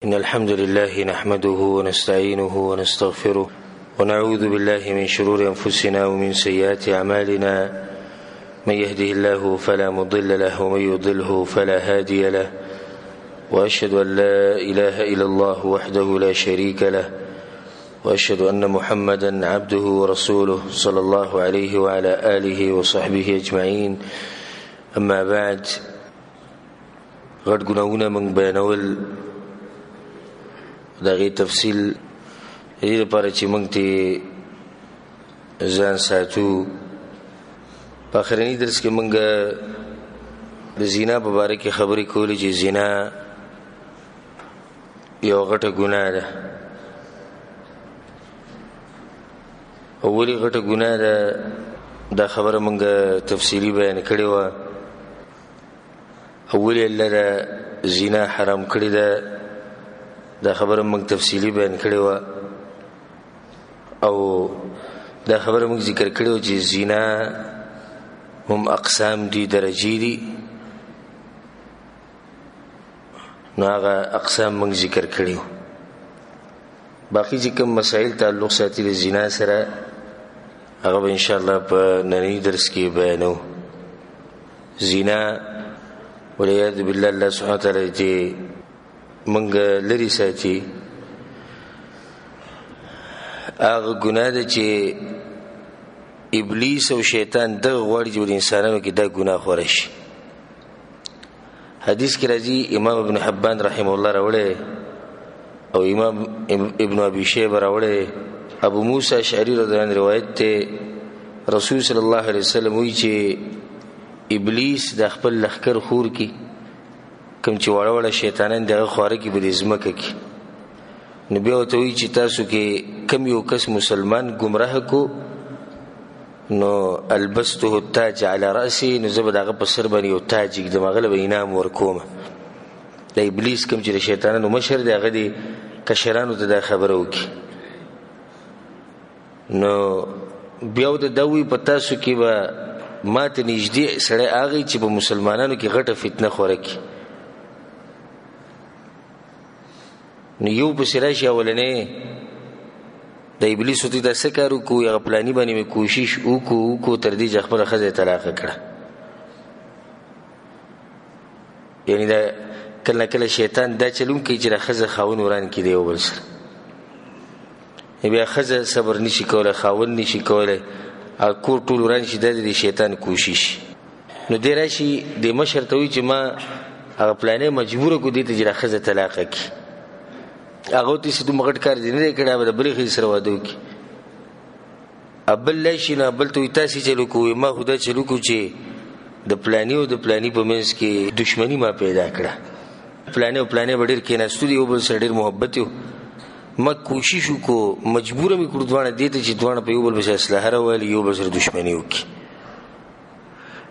إن الحمد لله نحمده ونستعينه ونستغفره ونعوذ بالله من شرور أنفسنا ومن سيئات أعمالنا. من يهده الله فلا مضل له ومن يضله فلا هادي له، وأشهد أن لا إله إلا الله وحده لا شريك له، وأشهد أن محمدا عبده ورسوله صلى الله عليه وعلى آله وصحبه أجمعين. أما بعد، غد گناهونه من بیانول دغه تفصیل دې لپاره چې موږ ته ځان ساتو. په آخرني درس کې موږ د زنا په باره کې خبرې کولې چې زنا یو غټه ګناه ده. اولی غټه ګناه ده، دا خبره موږ تفصیلي بیان کړې وه. اولی الله دا زنا حرام کړې ده، دا خبره موږ تفصیلی بیان کړې وه. او دا خبره موږ ذکر کړې وه چې زنا هم اقسام دي، درجې دي. نو هغه اقسام موږ ذکر کړي وو. باقي چې کوم مسائل تعلق ساتي د زنا سره هغه به انشاءالله په ننني درس کې بیانو. زنا والعیاذ بالله، الله سبحانه وتعالی چې منګ لري ساتي، هغه ګناه ده چې ابلیس او شیطان دغه غواړي چې انسانانو کې دا ګناه خوره شي. حدیث کې راځي، امام ابن حبان رحمه الله راوړی او امام ابن ابي شيبه راوړی، ابو موسی اشعری رضی الله عنه روایت ته رسول صلی الله علیه وسلم وی چې ابلیس د خپل لخر خور کی کوم چې وړه وړه شیطانان دغه خواره کې بل ازمکه کې. نو بیا ورته وایي چې تاسو کې کم یو کس مسلمان گمراه کو، نو البسته التاج علی رأسی، نو زه به دغه په سر باندې یو تاج ږدم، هغه له به انعام ورکوم. د ابلیس کوم چې د شیطانانو مشر دی، هغه د کشرانو ته دا خبره وکړي. نو بیا ورته دا وایي په تاسو کې به ما ته نږدې سړی هغه چې په مسلمانانو کې غټه فتنه خوره کړي. نو یو پسې راشي اولنی د ابلیس ورته دا څه کار وکړو، هغه پلاني باندې مې کوشش وکړو تر دې چې خپله ښځه یې طلاقه کړه. یعنې دا کله نه کله شیطان دا چلون کوي چې د ښځه خاوند وران کړي د یو بل سره. بیا ښځه صبر نشي کولی، خاوند نشي کولی، او کور ټول وران شي. دا د شیطان کوشش. نو دی راشي د مشر ته وایي چې ما هغه پلانې مجبوره کړو دې ته چې د ښځه طلاقه کړي. هغه ورته چې دومره غټ کار دې نه دی کړی، به د بلې ښځې سره واده وکړي. بل راشي نو بل ته وایي تاسې چلو کوئ، ما خو دا چلو کړو چې د پلاني او د پلاني په منځ کې دشمني ما پیدا کړه. پلاني او پلاني به ډېر کېناستو دي، یو بل سره ډېر محبت یو. ما کوشش وکړو، مجبوره مې کړو دواړه دې ته چې دواړه په یو بل پسې اسلحه راوالي، یو بل سره دشمني وکړي.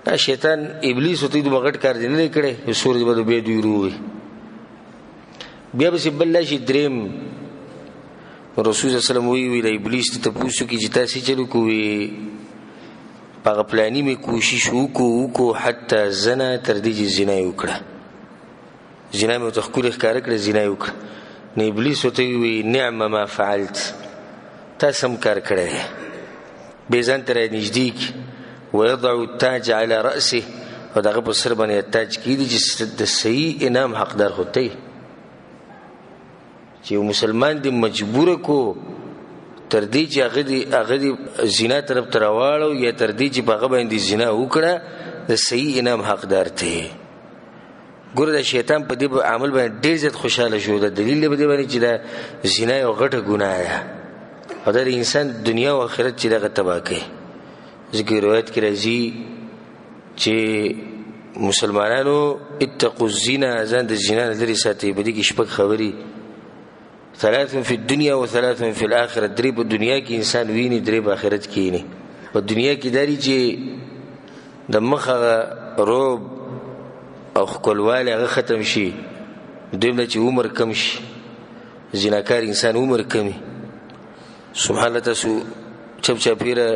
دا شیطان ابلیس ورته دومره غټ کار دې نه دی کړی، یو سورج به بیا دوی روغي. بیا پسې بل راشي درېم، رسول صلی الله علیه وسلم وی د ابلیس ته تپوس وکړي چې تاسې چلو کوئ. په هغه پلاني مې کوشش وکړو حتی زنا، تر دې چې زنا یې وکړه. زنا مې ورته ښکلې ښکاره کړه، زنا یې وکړه. نو ابلیس ورته وی نعم ما فعلت، تا سم کار کړی دی. بیا ځان ته رانږدې کړي، ویضع التاج علی رأسه، او دغه په سر باندې تاج کېږدي چې د صحیح انعام حقدار خو ته یې. چې یو مسلمان دې مجبوره کو تر دې چې هغه دې زنا طرف ته راواړو، یا تر دې چې په هغه باندې زنا وکړه، د صحیح انعام حقدار ته یې. ګوره د شیطان په دې عمل باندې ډېر زیات خوشحاله شو. د دلیل په دې باندې چې دا زنا یو غټه ګناه ده، او دا د انسان دنیا او آخرت چې دغه تباه کوي. ځکه روایت کې راځي چې مسلمانانو اتقوا الزنا، ځان د زنا نه لرې ساتئ. په دې کې شپږ خبرې، ثلاث فی الدنیا و ثلاث فی الاخره. درې په دنیا کې انسان ویني، درې په آخرت کې ویني. په دنیا کې داري چې د مخ هغه روب او ښکلوالی هغه ختم شي. دویم دا چې عمر کم شي، زناکار انسان عمر کمی. سبحان الله، تاسو چپ چاپیره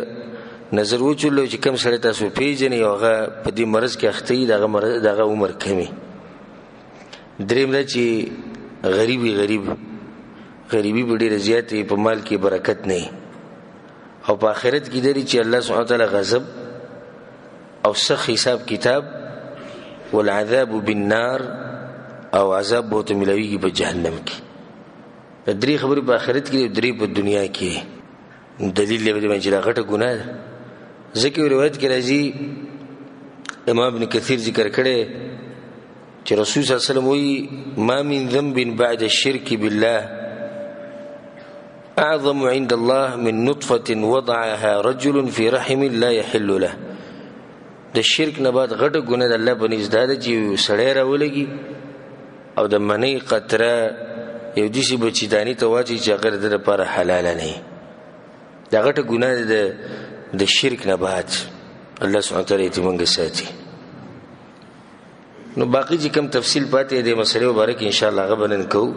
نظر وچلو چې کم سړی تاسو پیژنئ او هغه په دې مرض کې اخته وي، دغه عمر کمی. دریم دا چې غریبی به ډېره زیاتې په مال کې برکت نه او په آخرت کې دري چې الله سبحانه وتعالی غضب او سخت حساب کتاب والعذاب بالنار او عذاب به ته ملويږي په جهنم کې. درې خبرې په آخرت کې درې په دنیا کې دلیل لري چې دا غټه ګناه ده. ځکه روایت کې راځي امام ابن کثیر ذکر کړي چې رسول صلی الله علیه وسلم وی ما من ذنب بعد الشرك بالله اعظم عند الله من نطفه وضعها رجل في رحم لا يحل له. د شرک نه بعد غټه ګناه ده الله باندې زده چې سړی راولګي او د منی قطره یو دیسی بچی دانی ته واچي چې هغه د لپاره حلال نه دا غټه ګناه ده د شرک نه بعد. الله سبحانه وتعالی دې موږ ساتي. نو باقی چې کوم تفصیل پاتې د مسلې مبارک ان شاء الله غبنن کو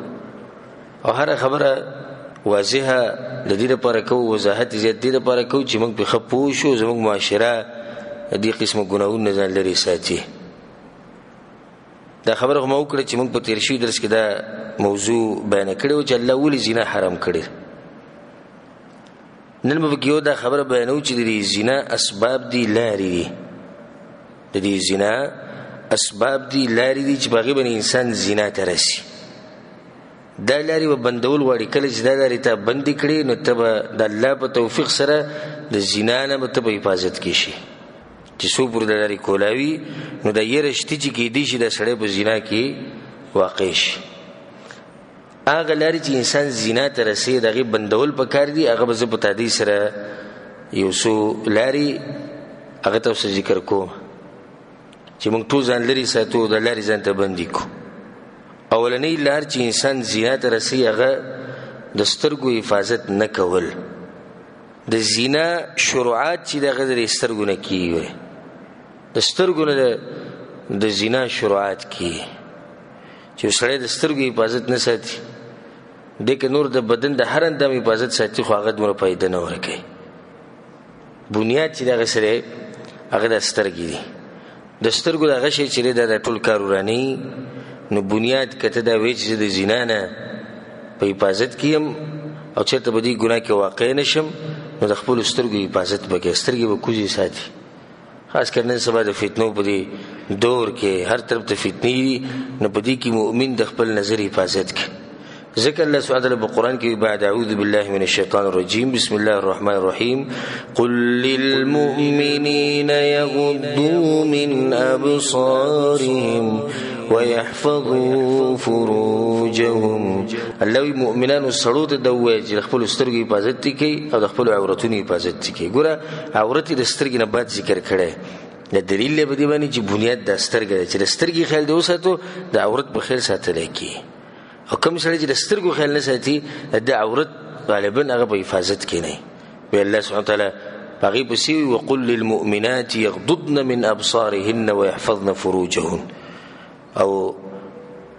او هر خبره واضحه د دې لپاره کو وضاحت زیات دې لپاره کو چې موږ په خپو شو زموږ معاشره دې قسمه ګناهونه ځان لري ساتي. دا خبره هم وکړه چې موږ په تیر شي درس کې دا موضوع بیان کړو چې الله ولې زنا حرام کړی. نن به یو دا خبره بیانو چې د زنا اسباب دي لاري دي د دې زنا اسباب دي لاري دي چې باغی باندې انسان زنا ته رسي. دا لاري به بندول وړي کله چې دا لاري ته بندي کړي نو ته د الله په توفیق سره د زنا نه به حفاظت کیشي چې څو پر د لاري کولاوي نو د يرشتي چې کې دي چې د سړی په زنا کې واقع شي. هغه لاري چې انسان زنا ته رسي دغه بندول پکار دي هغه به په تادي سره یو څو لاري هغه ته ذکر کوم چې موږ ټول ځان لري ساتو د لاري ځان ته بندي کو. اولنۍ لار چې انسان زنا ته رسي هغه د سترګو حفاظت نه کول. د زنا شروعات چې دغه د سترګو نه کیږي د سترګو نه د زنا شروعات کیږي چې سړی د سترګو حفاظت نه ساتي دغه نور د بدن د هر اندام حفاظت ساتي خو هغه دومره فائدہ نه ورکوي. بنیاد چې دغه سره هغه د سترګې دي د سترګو دغه شی چې د ټول کارورانی نو بنیاد کته دا وی چې د زنا نه په حفاظت کیم او چېرته به دې ګناه کې واقع نشم نو د خپل سترګو حفاظت وکړي. سترګې به کوزي ساتي خاص کر نن سبا د فتنو په دې دور کې هر طرف ته فتنې دي نو په دې کې مؤمن د خپل نظر حفاظت کوي. ذکر الله سبحانه وتعالى بالقرآن کې بعد اعوذ بالله من الشیطان الرجیم بسم الله الرحمن الرحیم قل للمؤمنین یغضوا من ابصارهم ويحفظوا فروجهم. الله مؤمنان سړو ته دوی چې خپل سترګې حفاظت کوي او د خپل عورتونو حفاظت کوي. ګوره عورت د سترګې نه بعد ذکر کړي د دلیل له بدی باندې چې بنیاد د سترګې چې د سترګې خیال دی وساتو د عورت په خیال ساتل کی او کوم سړی چې د سترګو خیال نه ساتي د عورت غالبا هغه په حفاظت کې نه وي. الله سبحانه وتعالى باغي بسی وقل للمؤمنات يغضضن من ابصارهن ويحفظن فروجهن او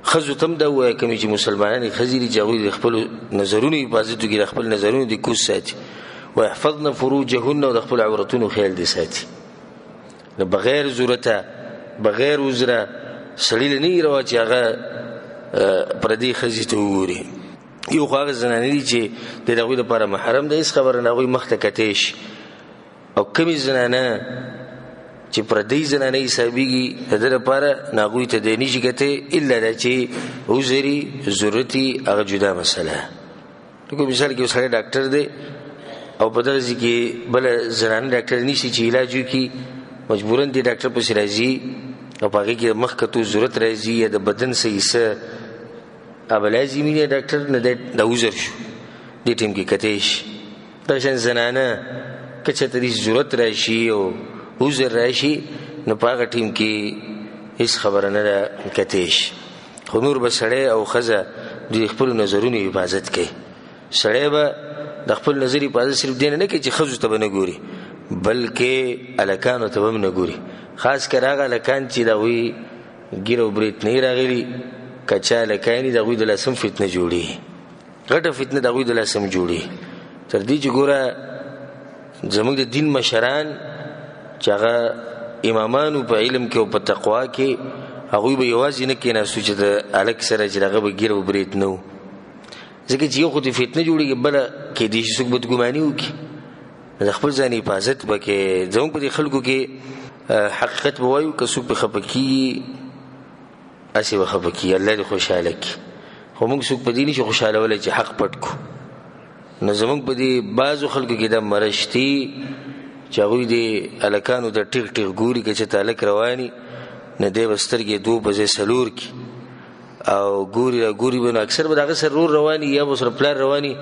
خزو تم دا وای کوم چې مسلمانان خزيري جوړي د خپل نظرونو حفاظت کوي د خپل نظرونو د کوس ساتي ويحفظن فروجهن او د خپل عورتونو خیال دي ساتي نو بغیر ضرورت بغیر وزره سړی نه روا چې هغه پردي خزي ته ووري. یو هغه زنانه دي چې دغه لپاره محرم ده هیڅ خبره نه غوي مخته کتهش او کمی زنانه چې پردي زنانه حسابيږي دغه لپاره ناغوي ته دې نشي کته الا د چې وزري ضرورتي هغه جدا مسله. لکه مثال کې وسره ډاکټر دی او په دغه ځکه بل زنانه ډاکټر نشي چې علاج وکړي مجبورن دي ډاکټر په شرازي او پاګه کې مخ کته ضرورت راځي د بدن سېسه اب لازمي نه ډاکټر نه د وزر شو دې ټیم کې کتهش د شان زنانه کچته دې ضرورت راشي او وزر راشي نو پاګه ټیم کې هیڅ خبره نه کتهش. خو نور بسړې او خزه د خپل نظرونو حفاظت کوي. سړې به د خپل نظر حفاظت صرف دین نه کوي چې خزو ته نه ګوري بلکې الکانو ته هم نه ګوري. خاص کر هغه لکان چې دا وی ګیرو بریت نه راغلي کچا لکانی دا وی د لاسم فتنه جوړي غټه فتنه دا وی د لاسم جوړي تر دې چې ګوره زموږ د دین مشران چې هغه امامانو په علم کې او په تقوا کې هغوی به یوازې نه کېناستو چې د هلک سره چې هغه به ګیر او برید نه و، ځکه چې یو خو د فتنه جوړېږي، بله کېدای شي څوک بدګماني وکړي، د خپل ځان حفاظت به کې. زموږ په دې خلکو کې حقیقت به وایو، که څوک پې خفه کېږي هسې به خفه کېږي، الله دې خوشحاله کړي. خو موږ څوک په دې نه شي خوشحالولی چې حق پټ کړو. نو زموږ په دې بعضو خلکو کې دا مرشتي چې هغوی د هلکانو د ټیغ ټیغ ګوري، که چېرته هلک رواني نه دی به سترګې 2 په ځای 4 کړي او ګوري را ګوري به، نو اکثر به د هغه سره رور رواني یا به سره پلار رواني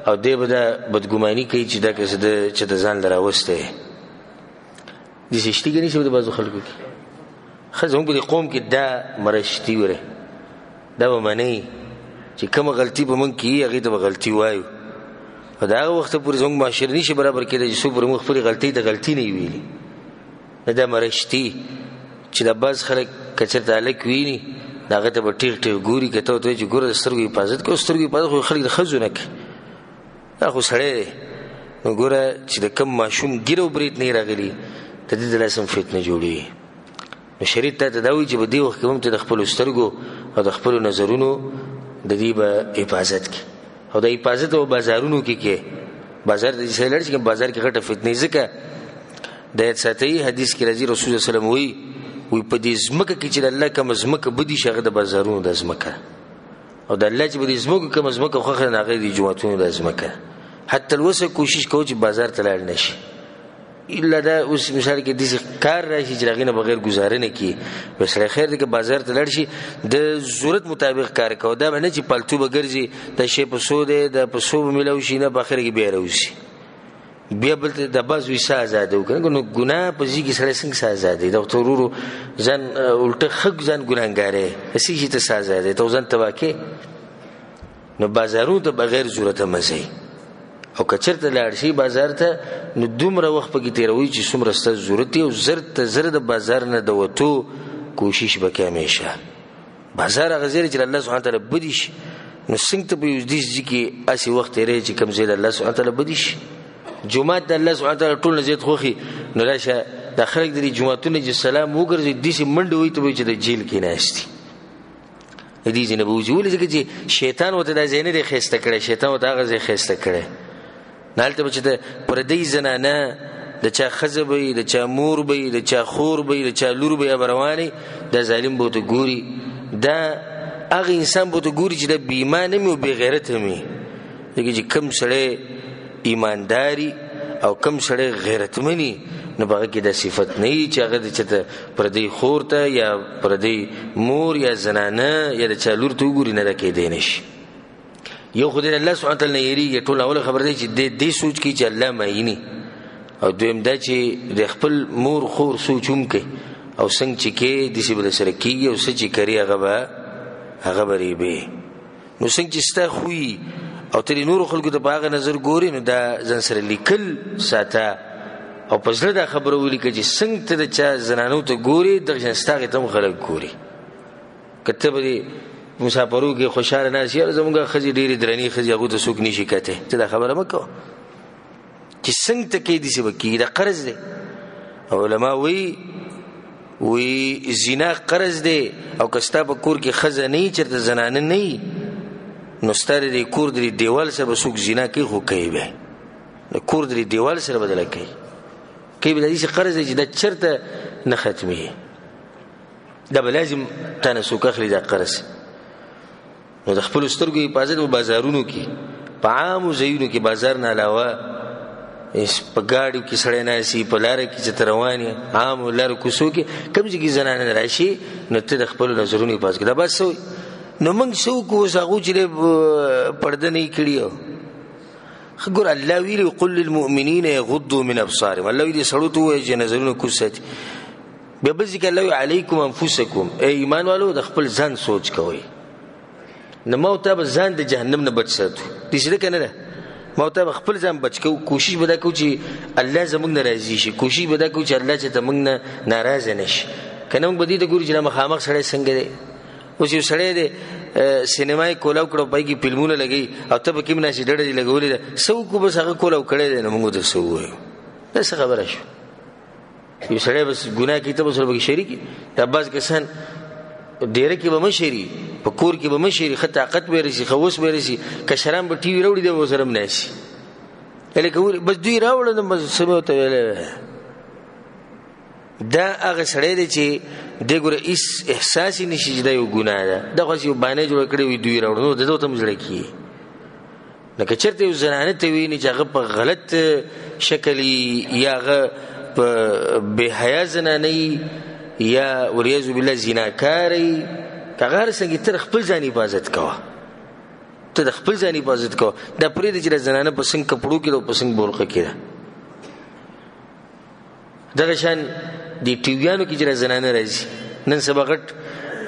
او دی به دا بدګماني کوي چې دا کس چې د ځان له راوستی داسې شتي که نه شي د بعضو خلکو کې. ښه زموږ په دې قوم کې دا مرشتي وره، دا به منئ چې کومه غلطي به موږ کيي هغې ته به غلطي وایو، او د هغه وخته پورې زموږ معاشره نشي برابر کېدی چې څوک پر موږ خپلې غلطۍ ته غلطي نه وي ویلي. دا مرشتي چې دا بعض خلک که چېرته هلک ویني د هغه ته به ټیغ ټیغ ګوري، که ته ورته وایي چې ګوره د سترګو حفاظت کوه، سترګو حفاظت خو خلک د ښځو نه کوي، دا خو سړی دی. نو ګوره چې د کوم ماشوم ګیر او برید نه راغلي د دې د لاسه هم فتنه جوړېږي. نو شریعت تا ته دا وایي چې په دې وخت کې هم ته د خپلو سترګو او د خپلو نظرونو د دې به حفاظت کړي، او د حفاظت او بازارونو کې کې بازار د دې لړ چې بازار کې غټه فتنه، ځکه د ساتي حدیث کې راځي رسول الله صلی الله علیه وسلم وی په دې ځمکه کې چې الله کوم ځمکه بدی شي هغه د بازارونو د ځمکه، او د الله چې په دې ځمکه کوم ځمکه خوښه نه هغه د جوماتونو د ځمکه. حتی الوسه کوشش کوو چې بازار ته لاړ نه شي، الا دا اوس مثال کې داسې کار راشي چې هغې نه بغیر ګزاره نه کړي، بس خیر دی که بازار ته لاړ شي د ضرورت مطابق کار کوو، دا به نه چې پالتو به ګرځي د شی په څو دی د په څو به میلاو شي، نه په اخر کې بیا راوځي بیا بل ته د بعض وي څه ازاده وکړي. نو ګناه په ځای کې سړی څنګه څه ازادي د ورته ورورو ځان الټه خک ځان ګناهګاری هسې شي ته څه ازادي ته ځان تباه کې. نو بازارونو ته بغیر ضرورته مه ځئ، او که چېرته لاړ شي بازار ته نو دومره وخت پکې تېروئ چې څومره ستاسو ضرورت دی، او زر ته زر د بازار نه د وتو کوشش به کوې همیشه. بازار هغه ځای چې الله سبحانه تعالی بدي شي، نو څنګه ته په یو داسې ځای کې هسې وخت تېروې چې کوم ځای د الله سبحانه تعالی بدي شي. جومات د الله سبحانه تعالی ټول نه زیات خوښي، نو راشه دا خلک د دې جوماتونه چې سلام وګرځي داسې منډې وایي ته به چې د جیل کې ناست دي، د دې ځای نه به وځي. ولې؟ ځکه چې شیطان ورته دا ځای نه دی ښایسته کړی، شیطان ورته هغه ځای ښایسته کړی. نه هلته به چې د پردۍ زنانه د چا ښځه به وي، د چا مور به وي، د چا خور به وي، د چا لور به به روانې، دا ظالم به ورته ګوري. دا هغه انسان به ورته ګوري چې دا بې ایمانه مې او بې غیرته مې، ځکه چې کوم سړی ایمانداري او کم سړی غیرتمني نو په هغه کې دا صفت نه وي چې هغه د چېرته پردۍ خور ته یا پردۍ مور یا زنانه یا د چا لور ته وګوري، نه دا کېدی نه شي. یو خو د الله سبحانه تعالی نه یېرېږي، ټول اوله خبره دی چې دې سوچ کوي چې الله معیني، او دویم دا چې د خپل مور خور سوچ هم کوي، او څنګه چې کې داسې به درسره کېږي، او څه چې کري هغه به ریبې. نو څنګه چې ستا خوي او ته د نورو خلکو ته په هغه نظر ګورې، نو دا ځان سره لیکل ساته، او په زړه دا خبره ولیکه چې څنګه ته د چا زنانو ته ګورې دغه شان ستا هغې ته هم خلک ګوري. که ته به د مسافرو کې خوشحاله ناست یاره زموږ ښځې ډېرې درنې ښځې هغو ته څوک نشي کتی، ته دا خبره مه کوه چې څنګه ته کوې داسې به کېږي. دا قرض دی. علما وی زنا قرض دی، او که ستا په کور کې ښځه نه وي چېرته زنانه نه وي، نو ستا د دې کور د دې دیوال سره به څوک زنا کوي، خو کوي به د کور د دې دیوال سره بدله کوي به د داسې قرض دی چې دا چېرته نه ختمېږي، دا به لازم تا نه څوک اخلي دا قرض. نو د خپلو سترګو حفاظت په بازارونو کې، په عامو ځایونو کې، بازار نه علاوه په ګاډیو کې سړی ناست وي، په لاره کې چې ته روان یې، عامو لارو کوڅو کې کوم ځای کې زنانه راشي، نو ته د خپلو نظرونو حفاظت کړه. دا بس څه وایي. نو موږ څه وکړو اوس هغو چې پرده نه یې کړي. ګوره الله ویلي قل للمؤمنین یغضوا من ابصارهم، الله ویلي سړو ته ووایي چې نظرونه کوز ساتي. بیا بل ځای کې الله ویلي علیکم انفسکم، ای ایمان والو د خپل ځان سوچ کوئ. نو ما ته به ځان د جهنم نه بچ ساتو، داسې ده که نه ده؟ ما ته به خپل ځان بچ کوو، کوشش به دا کوو چې الله زموږ نه راضي شي، کوشش به دا کوو چې الله چې ته موږ نه ناراضه نه شي. که نه موږ به دې ته ګورو چې دا مخامخ سړی څنګه دی. اوس یو سړی دی سینما یې کولاو کړه، پای کې فلمونه لګوي، او ته به کې ناسې ډډه دې لګولې ده، څه وکړو بس هغه کولاو کړی دی، نو موږ ورته څه ووایو؟ دا څه خبره شوه؟ یو سړی بس ګناه کوي ته به سره پکې شریک یې. دا بعض کسان ډیره کې به مشري په کور کې به مشري ښه طاقت به رسي خوس به رسي کشران به ټي وي راوړي د وسره نه شي الکه بس دوی راوړل نو سمو ته ویل دا هغه سړی دی چې دغه هیڅ احساس نشي چې دا یو ګناه ده دغه یو باندې جوړ کړی وي دوی راوړل نو دته هم ځړ کی لکه چرته یو زنانه ته ویني چې هغه په غلط شکل یا هغه په بے حیا زنانه یا وریاذ بالله زناکاری کغه څنګه تر خپل ځان حفاظت کوه ته د خپل ځان حفاظت کوه دا پرې د زنانه په څنګه کپړو کې او په څنګه برخه کې دغه شان دی ټیویانو کې چې زنانه راځي نن سبا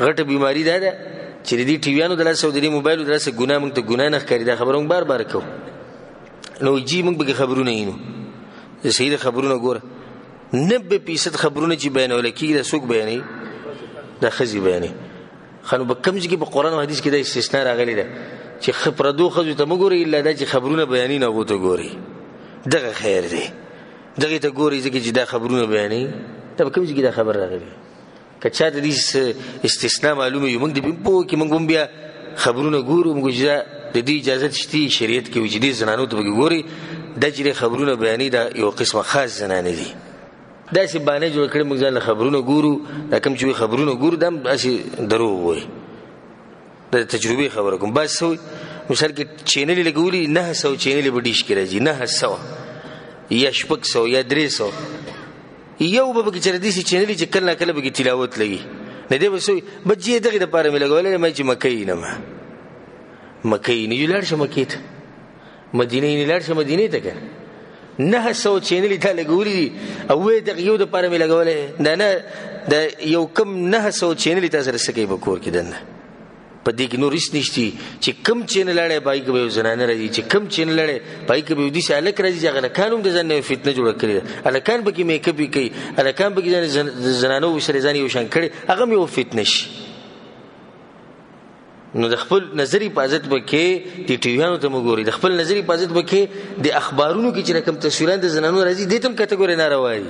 غټ بیماری ده چې دی ټیویانو دلته او د موبایل دلته ګناه مونږ ته ګناه نه ښکاري دا خبرونه بار بار کو نو جی مونږ به خبرونه اینو صحیح خبرونه ګوره 90% خبرونه چې بیانول کېږي د سوق بیانې د خزي بیانې خنو به کم ځکه په قران او حديث کې د استثناء راغلي ده چې خبردو خزو ته مګوري الا د چې خبرونه بیانې نه غوته ګوري دغه خیر دی دغه ته ګوري چې دا خبرونه بیانې ته کوم ځکه دا خبر راغلي کچا د دې استثناء معلومه یو موږ د په کې موږ بیا خبرونه ګورو موږ د دې اجازه شتي شریعت کې وجدي زنانو ته ګوري د چې خبرونه بیانې دا یو قسمه خاص زنانه دي دا چې باندې جوړ کړی موږ ځان خبرونه ګورو دا کوم چې خبرونه ګورو دا اسی درو وای د تجربه خبره کوم بس مثال کې چینل لګولي 900 چینل به ډیش کې راځي 900 یا 600 یا 300 یو به کې چر دي چې چینل چې کله کله به تلاوت لګي نه دی وسوي بجې دغه د پاره مې لګولې مې چې مکې نه مکې نه یلار شم مکې ته مدینه نه لار شم مدینه ته کنه 900 چینل ته لګولې او دغه یو د پاره مې لګولې نه د یو کم 900 چینل ته سره سکه به کور کې دنه په دې کې نور هیڅ نشتی چې کم چینل لړې پای کې به زنانه راځي چې کم چینل لړې پای کې به دې سالک راځي چې هغه کانوم د ځنه فتنه جوړ کړی الکان به کې میک اپ کوي الکان به کې زنانو وسره ځان یو شان کړي هغه یو فتنه شي نو د خپل نظری حفاظت وکې د ټیویانو ته وګوري د خپل نظری حفاظت وکې د اخبارونو کې چې کوم تصویران د زنانو راځي د تم کټګوري نه راوایي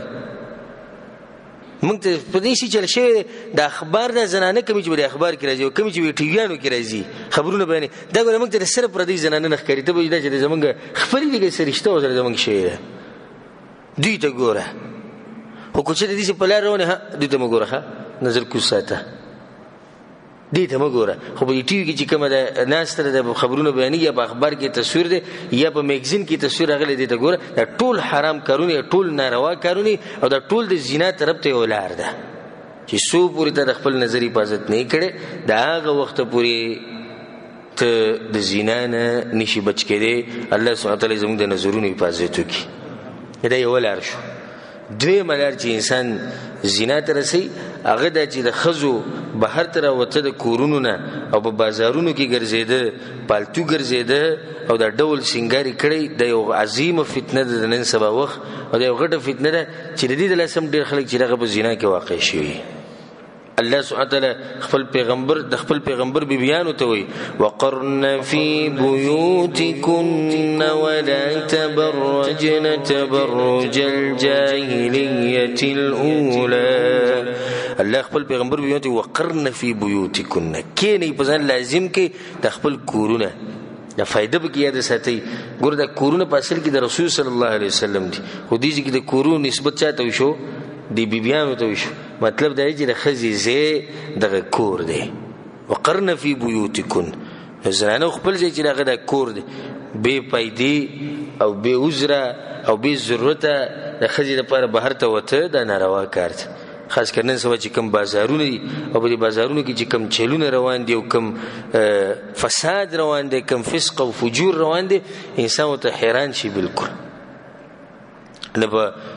موږ ته په دې شي چې شی د اخبار د زنانه کوم چې د اخبار کې راځي او کوم چې ټیویانو کې راځي خبرونه بیان دا ګوره موږ ته سره پر دې زنانه نه ښکاري ته به دا چې زمونږ خپل دې سرشته او زمونږ شی دی ته ګوره خو کوڅه دې په لار روانه دې ته وګوره نظر کو ساته دې ته وګوره خو په ټي وي کې چې کومه د ناس تر د خبرونو بیانې یا په اخبار کې تصویر دی یا په میگزین کې تصویر راغلی دې ته ګوره دا ټول حرام کارونه ټول ناروا کارونه او دا ټول د زنا طرف ته ولار ده چې سو پوری ته خپل نظری حفاظت نه کړي دا هغه وخت پوری ته د زنا نه نشي بچ کړي الله سبحانه وتعالى زموږ د نظرونو حفاظت وکړي دا یو لار شو دوی ملار چې انسان زنا ته رسي هغه د چې د خزو بهر تر وته د کورونو نه او په بازارونو کې ګرځیده پالتو ګرځیده او د ډول سنگاري کړي د یو عظیمه فتنه د نن سبا وخت او د یو غټه فتنه ده چې د دې د لسم ډیر خلک چې هغه په زنا کې واقع شي الله سبحانه وتعالى د خپل پیغمبر بیبیانو ته وي وقرن فی بیوتکن ولا تبرجن تبرج الجاهلیه الاولى الله خپل پیغمبر بیبیانو ته وقرن فی بیوتکن کینه په ځان لازم کې د خپل کورونه د فائدہ به یاد ساتي ګور د کورونه په اصل کې د رسول صلی الله علیه وسلم دي خو دې کې د کورونو نسبت چاته وشو دی بیبیانو ته وشو مطلب دا چې د خزي زه دغه کور دی وقرن فی بیوتکن زنانه خپل ځای چې دغه د کور دی بے پایدی او بے عذر او بے ضرورت د خزي لپاره بهر ته وته د ناروا کار خاص کرنن سوا چې کم بازارونه دي او په بازارونو کې چې کم چلونه روان دي او کم فساد روان دي کم فسق او فجور روان دي انسان ته حیران شي بالکل نه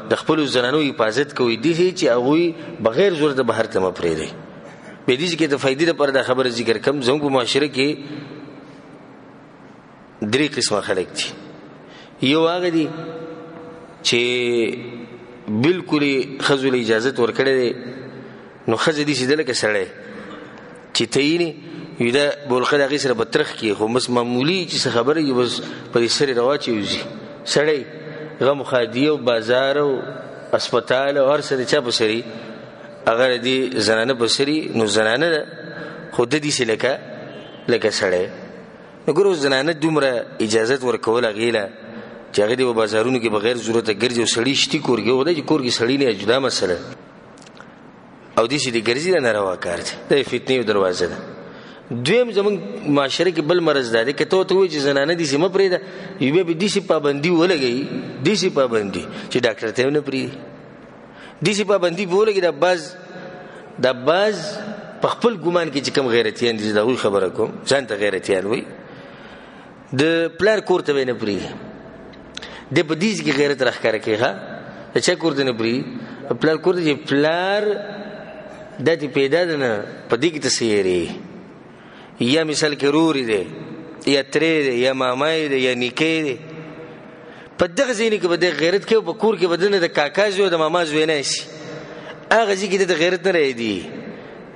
د خپل زنانو حفاظت کوي دي چې هغه بغیر ضرورت بهر ته مپرې دي به دې کې د فائدې لپاره د خبره ذکر کم زموږ په معاشره کې درې قسمه خلک دي یو هغه دي چې بالکل خزو له اجازه ورکړي نو خزه دي چې دلته سړی چې تېنی یدا بولخه دغه سره بترخ کې خو مس معمولی چې خبره یو بس په سر رواچي وزي سړی غم خادیو بازار او هسپتال او هر څه چا بسري اگر دي زنانه بسري نو زنانه خو د دې لکه سړی. نو ګورو زنانه دومره اجازت ورکول هغې له چې هغې د بازارونو کې بغیر ضرورته ګرځي او سړي شتي کور کې خدای چې کور کې سړي نه جدا مسله او داسې د ګرځي دا ناروا کار دی، دا فتنې یو دروازه ده. دویم زمونږ معاشره کې بل مرض دا دی که ته ورته وایې چې زنانه داسې مه پرېږده بیا به داسې پابندي ولګوي، داسې پابندي چې ډاکټر ته یې ونه پرېږدي، داسې پابندي به ولګي. دا بعض په خپل ګمان کې چې کوم غیرتیان دي د هغوی خبره کوم، ځان ته غیرتیان وایي، د پلار کور ته به یې نه پرېږدي. دی په دې کې غیرت راښکاره کوي. ښه د چا کور ته نه پرېږدي؟ پلار کور ته چې پلار دا دې پیدا ده نه په دې کې ته څه یېرېږي، یا مثال کې روري دی یا ترې دی یا مامای دی یا نیکې دی، په دغه ځایونو کې به د غیرت کوي. په کور کې به د نه د کاکا زوی او د ماما زوی نه شي، هغه ځای کې د غیرت نه راځي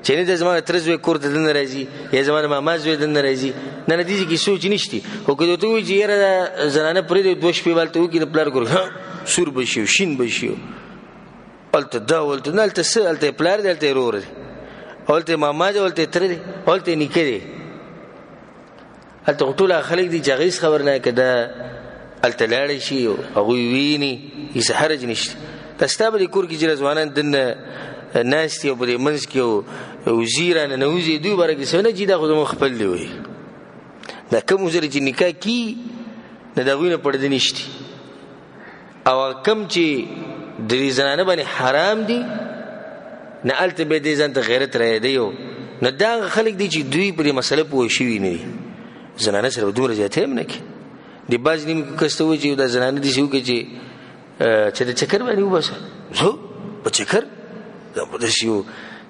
چې نه د زما د تره زوی کور ته دننه راځي یا زما د ماما زوی دننه راځي. نه نه دې کې سوچ نشته. خو که ته وایې چې یاره زنانه پرېږدي دوه شپې به هلته وکړي د پلار کور سور به شي شین به شي هلته دا هلته نه هلته څه هلته یې پلار دی هلته یې رور دی هلته یې ماما دی هلته یې تره دی هلته یې نیکه دی. هلته خو ټول هغه خلک دي چې هغه هېڅ خبر نه که دا هلته لاړی شي او هغوی ویني هېڅ حرج نشته. دا ستا به دې کور کې چې ځوانان دننه ناستي او په دې منځ کې وزي رانه نوځي دوی باره کې څه نه چې دا خو زموږ خپل دی وایي. دا کوم وزره چې نکاح کي نه د هغوی نه پړده نشتي او کم چې د دې زنانه باندې حرام دي نه هلته به دې ځان ته غیرت رایادوي نه دا هغه خلک دي چې دوی په دې مسله پوه شوي نه دي. زنانه سره به دومره زیاتی هم نه کړي. د بعض نیمې کس ته وایي چې دا زنانه داسې وکړي چې د چکر باندې وباسه زه په چکر دا به داسې یو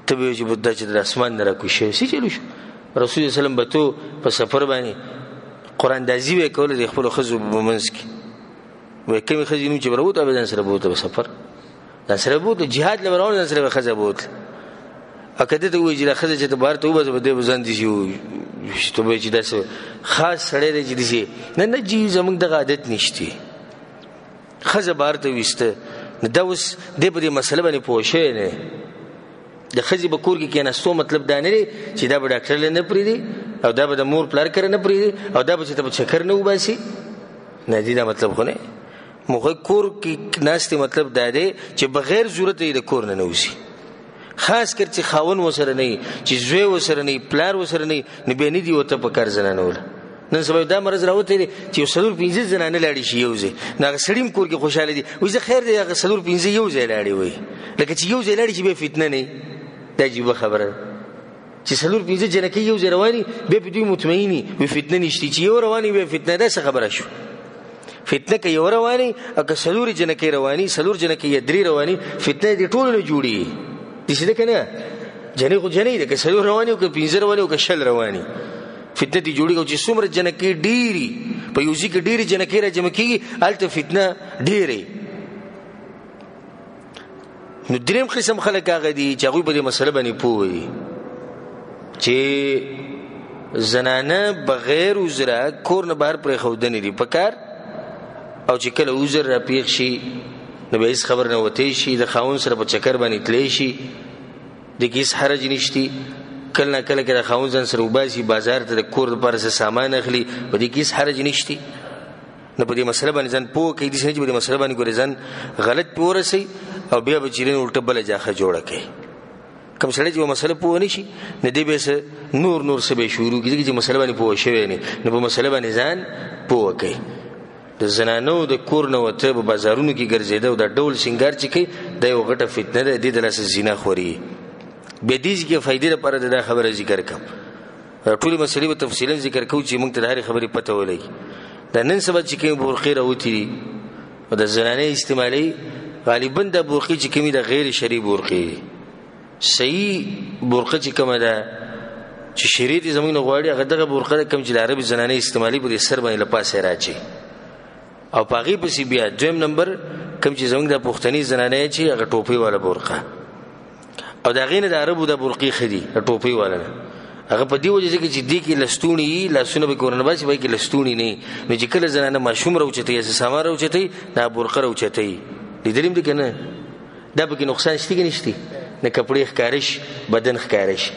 ته به وایي چې دا چې د اسمان نه راکوز شوی څه چلو شو. رسول وسلم به تو په سفر باندې قراندازي به یې کوله د خپلو ښځو په منځ کې وایي کومې ښځې نوم چې به راوته به ځان سره به وته په سفر ځان سره به وته جهاد له به روان ځان سره به ښځه به وتله. او که ده ته ووایي چې دا ښځه چې ته بهر ته وباسه به دی به ځان داسې ته به وایي چې داسې خاص سړی دی چې داسې نه جي زموږ دغه عادت نشته. ښځه بهر ته ویسته نو دا اوس دی په دې مسله باندې پوه شوی نه. د ښځې په کور کې کېناستو مطلب دا نه دی چې دا به ډاکټر له نه پرېږدي او دا به د مور پلار کره نه پرېږدي او دا به چې ته په چکر نه وباسي. نه دی دا مطلب خو نه. موږ کور کې ناستې مطلب دا دی چې بغیر ضرورت یې د کور نه نه وځي. خاص کر چې خاون ورسره نه وي چې زوی ورسره نه وي پلار ورسره نه وي نو بیا نه دي ورته په کار زنانه وله. نن سبا دا مرض راوتی دی چې یو څلور پنځه زنانه لاړې شي یو ځای نو هغه سړي هم کور کې خوشحاله دي وایي زه خیر دی هغه څلور پنځه یو ځای لاړې وایي لکه چې یو ځای لاړې شي بیا فتنه نه وي. دا عجیبه خبره ده چې څلور پنځه جنکۍ یو ځای رواني بیا په دوی مطمئني وي فتنه نشته. چې یو رواني بیا فتنه ده څه خبره شو. فتنه که یو رواني او که څلورې جنکۍ رواني څلور جنکۍ یا درې رواني فتنه دې ټولو نه جوړېږي. داسې ده که نه جنۍ خو جنۍ ده که څلور رواني او که پنځه رواني او که شل رواني فتنه دې جوړېږي. او چې څومره جنکۍ ډېرې په یو ځای کې ډېرې جنکۍ راجمع کېږي هلته فتنه ډېرې. نو دریم قسم خلک هغه دي چې هغوی په دې مسله باندې پوه دي چې زنانه بغیر عذره کور نه بهر پرېښودنې دي په کار او چې کله عذر راپېښ شي نو بیا هېڅ خبر نه وتی شي د خاوند سره په چکر باندې تلی شي د کې هېڅ حرج نشتي. کله نه کله کې د خاوند ځان سره وباسي بازار ته د کور دپاره څه سامان اخلي په دې کې هېڅ حرج نشتي. نو په دې مسله باندې ځان پوه کوي داسې نه چې په دې مسله باندې ګورې ځان غلط پې ورسوي او بیا به چیرې الټه بله جاخه جوړه کوي. کوم سړی چې په مسله پوه نه شي نو دی به څه نور څه به یې شروع کړي ځکه چې مسله باندې پوه شوی نه نو په مسله باندې ځان پوه کوي. د زنانو د کور نه وته په بازارونو کې ګرځېده او دا ډول سینګار چې کوي دا یو غټه فتنه ده. دې د لاسه زنا خوري. بیا دې کې فایدې لپاره دا خبره ذکر کوم. ټولې مسلې به تفصیلا ذکر کوو چې موږ ته د هرې خبرې پته ولګي. دا نن سبا چې کومې برقې راوتې دي او د زنانې استعمالوي غالبا دا برقې چې کومې د غیر شرعي برقې دي. صحیح برقه چې کومه ده چې شریعت یې زموږ نه غواړي هغه دغه برقه ده کوم چې د عربي زنانې استعمالي په دې سر باندې له پاسه راچي او په هغې پسې بیا دویم نمبر کوم چې زموږ د پښتني زنانې چې هغه ټوپۍ والا برقه او د هغې نه د عربو د برقې ښه دي د ټوپۍ والا نه هغه په دې وجه ځکه چې دې کې لستوڼي وي لاسونه به کورنه باسي به کې لستوڼي نه وي نو چې کله زنانه ماشوم راوچتوي یا څه سامان راوچتوي دا برقه راوچتوي. لیدلي هم دي که نه دا پکې نقصان شته که نشته نه کپړې ښکاره شي بدن ښکاره شي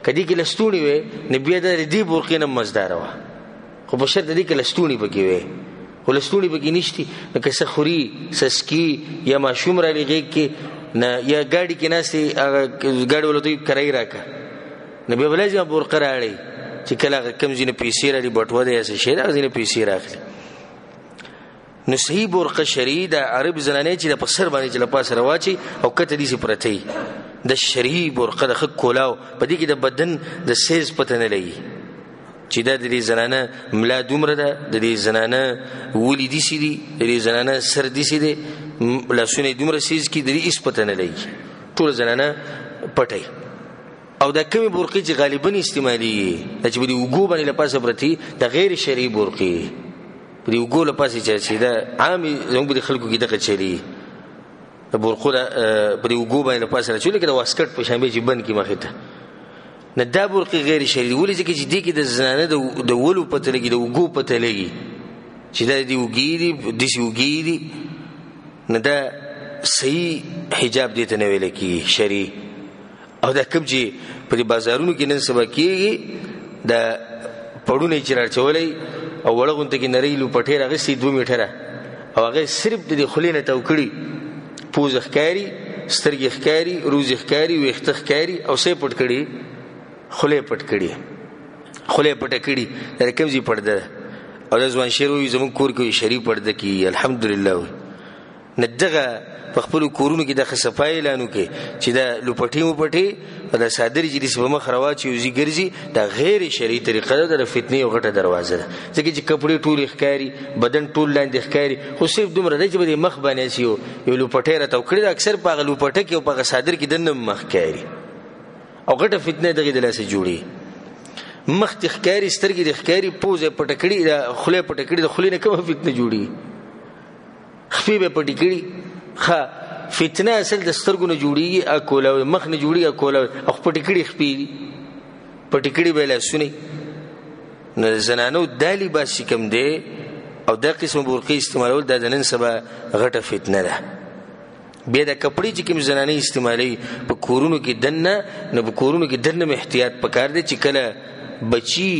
کدی کې لستونی وي نبی د دې برقې نه مزدار و خو په شرط دې کې لستونی پکې وي خو لستونی پکې نشتی نو که څه خوري سسکی یا ماشوم را لږه کې نه یا ګاډي کې ناسي ګاډي ولته کرای راکا نبی ولازم برقه راړي چې کله کم ځینې پیسې راړي بټوه دې څه شي راځي نه پیسې راخلي نو صحیح برقه شرعي د عرب زنانه چې په سر باندې چې لپاس رواچي او کته دي سي پرتې د شرعي برقه د خک کولاو په دې کې د بدن د سیز پته نه لګي چې د دې زنانه ملا دومره ده د دې زنانه ولې دي سي دي د دې زنانه سر دي سي دي لاسونه دومره سیز کې د دې اس پته نه لګي ټول زنانه پټي او د کمی برقه چې غالبا استعمالي چې په دې وګو باندې لپاس پرتې د غیر شرعي برقه په دې وګو لپاس چې دا عامي زموږ د خلکو کې دغه چلی برقه په دې وګو باندې لپاس راځي لکه د واسکټ په شامل چې بند کې مخه ته نه دا برقه غیر شرعي ولې چې دې کې د زنانه د ولو پته لګي د وګو پته لګي چې دا دې وګي دي د سی وګي دي نه دا صحیح حجاب دې ته نه ویل کی شرعي او دا کوم چې په بازارونو کې نن سبا کېږي دا پړونه چې راچولې او وړغونته کې نری لو پټه راغسي 2 میټره او هغه صرف د خلینه توکړي پوز ښکاری سترګې ښکاری روز ښکاری ويخت ښکاری او سې پټ کړي خله پټ کړي خله پټ کړي دا کوم زی پړده او د ځوان شیروي زمون کور کې شریف پړده کې الحمدلله ندغه په خپل کورونو کې د خصفای اعلانو کې چې دا لوپټي مو پټي او د صادري جریس په مخ روا چې وزي ګرځي دا غیر شرعي طریقه ده د فتنې او غټه دروازه ده ځکه چې کپڑے ټول ښکاری بدن ټول لاندې ښکاری خو صرف دومره دی چې په مخ باندې سيو یو لوپټي را توکړي اکثر په لوپټه کې او په صادر کې دنه مخ ښکاری او غټه فتنه دغه د لاسه جوړي مخ ښکاری سترګې د ښکاری پوزه پټکړي د خله پټکړي د خلینه کومه فتنه جوړي خفي به پټکړي خا فتنه اصل د سترګو نه جوړیږي اکوله مخ نه جوړیږي اکوله او پټکړي خپي پټکړي به له سني نه زنانو دالي باش کم دی او د قسم برقي استعمالول د نن سبا غټه فتنه ده بیا د کپړې چې کوم زنانه استعمالي په کورونو کې دنه نه په کورونو کې دنه احتیاط پکار دی چې کله بچي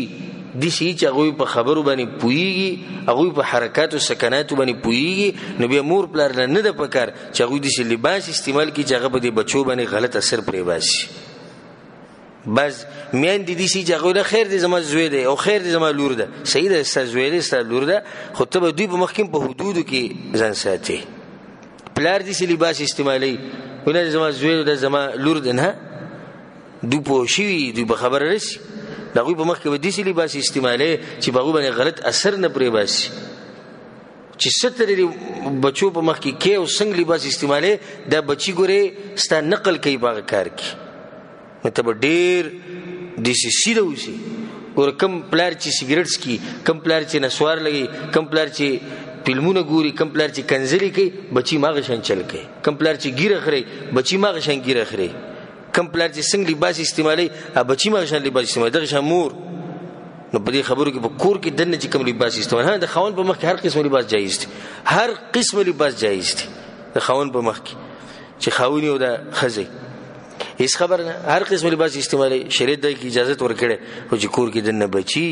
د شي چې هغه په خبرو باندې پويږي هغه په حرکت او سکنات باندې پويږي نو به مور پلار نه د پکار چې هغه د شي لباس استعمال کی چې هغه په دې بچو باندې غلط اثر پرې باسي بس میان دي شي چې هغه خیر دي زما زوی دی او خیر دي زما لور ده صحیح ده ست زوی دی ست لور ده خو ته به دوی په محکم په حدودو کې ځان ساتي پلار دي شي لباس استعمالي ولې زما زوی ده زما لور ده نه دوی په شي دوی په خبر رسي دغه په مخ کې ودی سي لباس استعمالي چې باغو باندې غلط اثر نه پرې باسي چې سترې بچو په مخ کې کې او څنګه لباس استعمالي دا بچي ګوره ستا نقل کوي باغ کار کې مطلب ډېر د سي دوسی ګور کم پلار چې سیګریټس کی کم پلار چې نسوار لګي کم پلار چې فلمونه ګوري کم پلار چې کنځلي کوي بچي ماغه شان چل کوي کم پلار چې ګیره خري بچي ماغه شان ګیره خري کم پلار چې څنګه لباس استعمالي بچي ماغه شان لباس استعمالي دغه شمور نو په دې خبرو کې په کور کې دنه چې کوم لباس استعمال ها د خاون په مخ کې هر قسم لباس جایز دي هر قسم لباس جایز دي د خاون په مخ کې چې خاوني او د خزي هیڅ خبر نه هر قسم لباس استعمالي شریعت د اجازه ورکړي او چې کور کې دنه بچي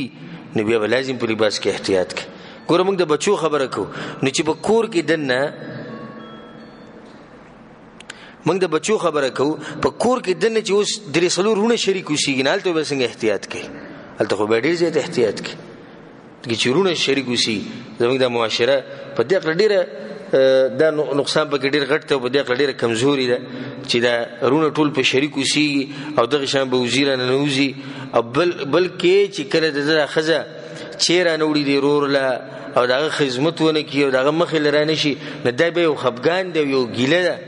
نو بیا لازم په لباس کې احتیاط کوي ګوره موږ د بچو خبره کو نو چې په کور کې دنه موږ د بچو خبره کو په کور کې دنه چې اوس درې سلورونه شریک وشي نه الته به څنګه احتیاط کوي الته خو به ډیر زیات احتیاط کوي چې چیرونه شریک وشي زموږ د معاشره په دې اړه ډیره دا نقصان به ډیر غټ ته په دې اړه ډیره کمزوري ده چې دا رونه ټول په شریک وشي او دغه شان به وزیر نه نوزي او بلکې چې کله د خزه چیرې نه وړي دی رور لا او دغه خدمت ونه کوي او دغه مخې لرانه شي نه دی به خفغان دی یو ګیله ده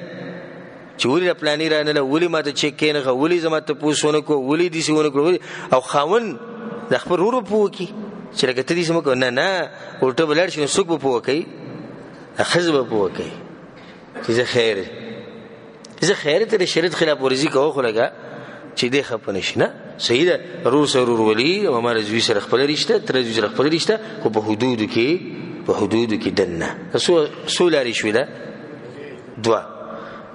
چې ولې پلانې رانه ولې ماته چک کینه ولې زما ته پوسونه کو ولې دي سونه کو او خاون د خپل ورو پوکي چې لکه ته دې سم کو نه ورته بلړ شي سوق په پوکي خزبه پوکي چې زه خیر ته شریعت خلاف ورزي کوو خو لګه چې دې خپنه شي نه صحیح ده رور سره ولي او ما رضوي سره خپل رشته تر رضوي سره خپل رشته خو په حدود کې دنه سو لاري شو ده دوا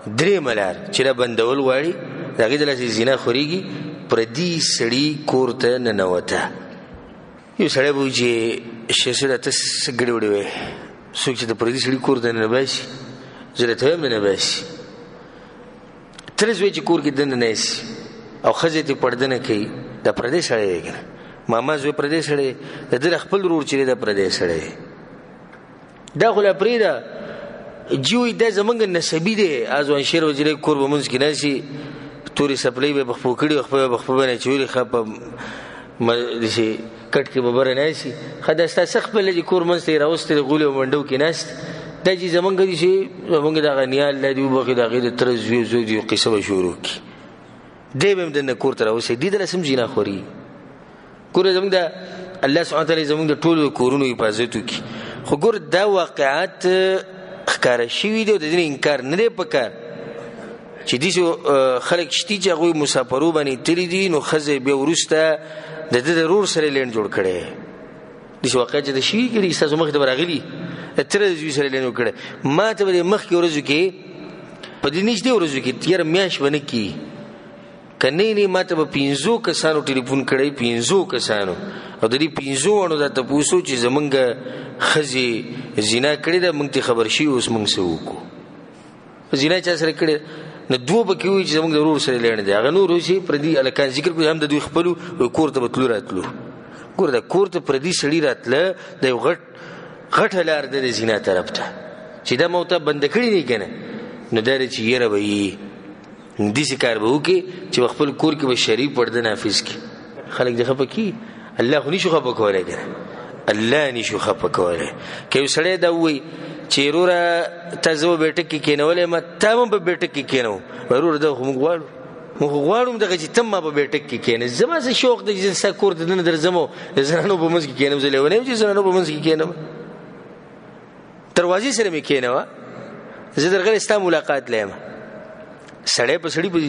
درې ملار چې را بندول واړي دغه د لاسې زنا خوريږي پردي سړي کور ته ننوته. یو سړی به وایي چې شیخ ته څه ګډې وډې وایي، څوک چې د پردي سړي کور ته ننباسي زه درته وایم ننباسي. ترس وایي چې کور کې دننه نه ایسي او ښځې ته پرده نه کوي، دا پردی سړی دی که نه. ماما زوی پردی سړی د ده خپل ورور چې دی دا پردی سړی دی. دا خو لا پرېږده جوی دا زمونږ نسبي دی. ځوان شیر وزیری کور به مونځ کې ناسي، تورې سپلۍ به یې په خپو کړي او خپل به خپل باندې اچولي، ښه په داسې کټ کې به بره ناسي. ښه دا ستا څه خپله چې کور منځ ته یې راوستی د غولي او منډو کې ناست دا چې زمونږ دي چې زمونږ دغه نیا الله دې وبخښي د هغې د تره زوی زوی دې قصه به شروع کړي، دی به هم دننه کور ته راوستی، دې دله سم زنا خوري. ګوره زمونږ د الله سبحانه وتعالی زمونږ د ټولو کورونو حفاظت وکړي. خو ګوره دا واقعات ښکاره شوي دي او د دې انکار نه دی پکار چې داسې خلک شتي چې هغوی مسافرو باندې تللي دي نو ښځه بیا وروسته د ده د ورور سره لینډ جوړ کړی. داسې واقعات چې د شوي کړي ستاسو مخې ته به راغلي د تره د زوی سره لینډ جوړ کړی. ما ته به د مخکې ورځو کې په دې نږدې ورځو کې یاره میاشت به نه کېږي که نه ما ته به 5 کسانو ټلیفون کړی، 5 کسانو، او د دې 5 وړو دا تپوس و چې زمونږ ښځې زنا کړې ده، موږ ته خبر شي اوس موږ څه وکړو. زنا چا سره کړې نو 2 به کې وایي چې زمونږ د ورور سره لینډ دی، هغه نور چې پردي هلکان ذکر کړي هم د دوی خپلو کور ته به تلو راتلو. ګوره دا کور ته پردي سړي راتله د یو غټه لار ده د زنا طرف ته چې دا ما ورته بنده کړي دی که نه، نو دا دی چې یره به یي داسې کار به وکړي چې په خپل کور کې به شرعي پرده نافظ کړي. خلک دې خفه کړي، الله خو نشو خفه کولی که نه، الله نشو خفه کولی. که یو سړی دا ووایي چې وروره تا زه به بیټک کې کېنولی ما تا هم په بیټک کې کېنوم، وروره دا خو موږ غواړو دغه چې ته ما په بیټک کې کېنې. زما څه شوق دی چې ستا کور ته دننه درځم او د زنانو په منځ کې کېنم. زه لیونی یم چې زنانو په منځ کې کېنم، دروازې سره مې کېنوه، زه درغلی ستا ملاقات لی یم. سړی په سړي پسې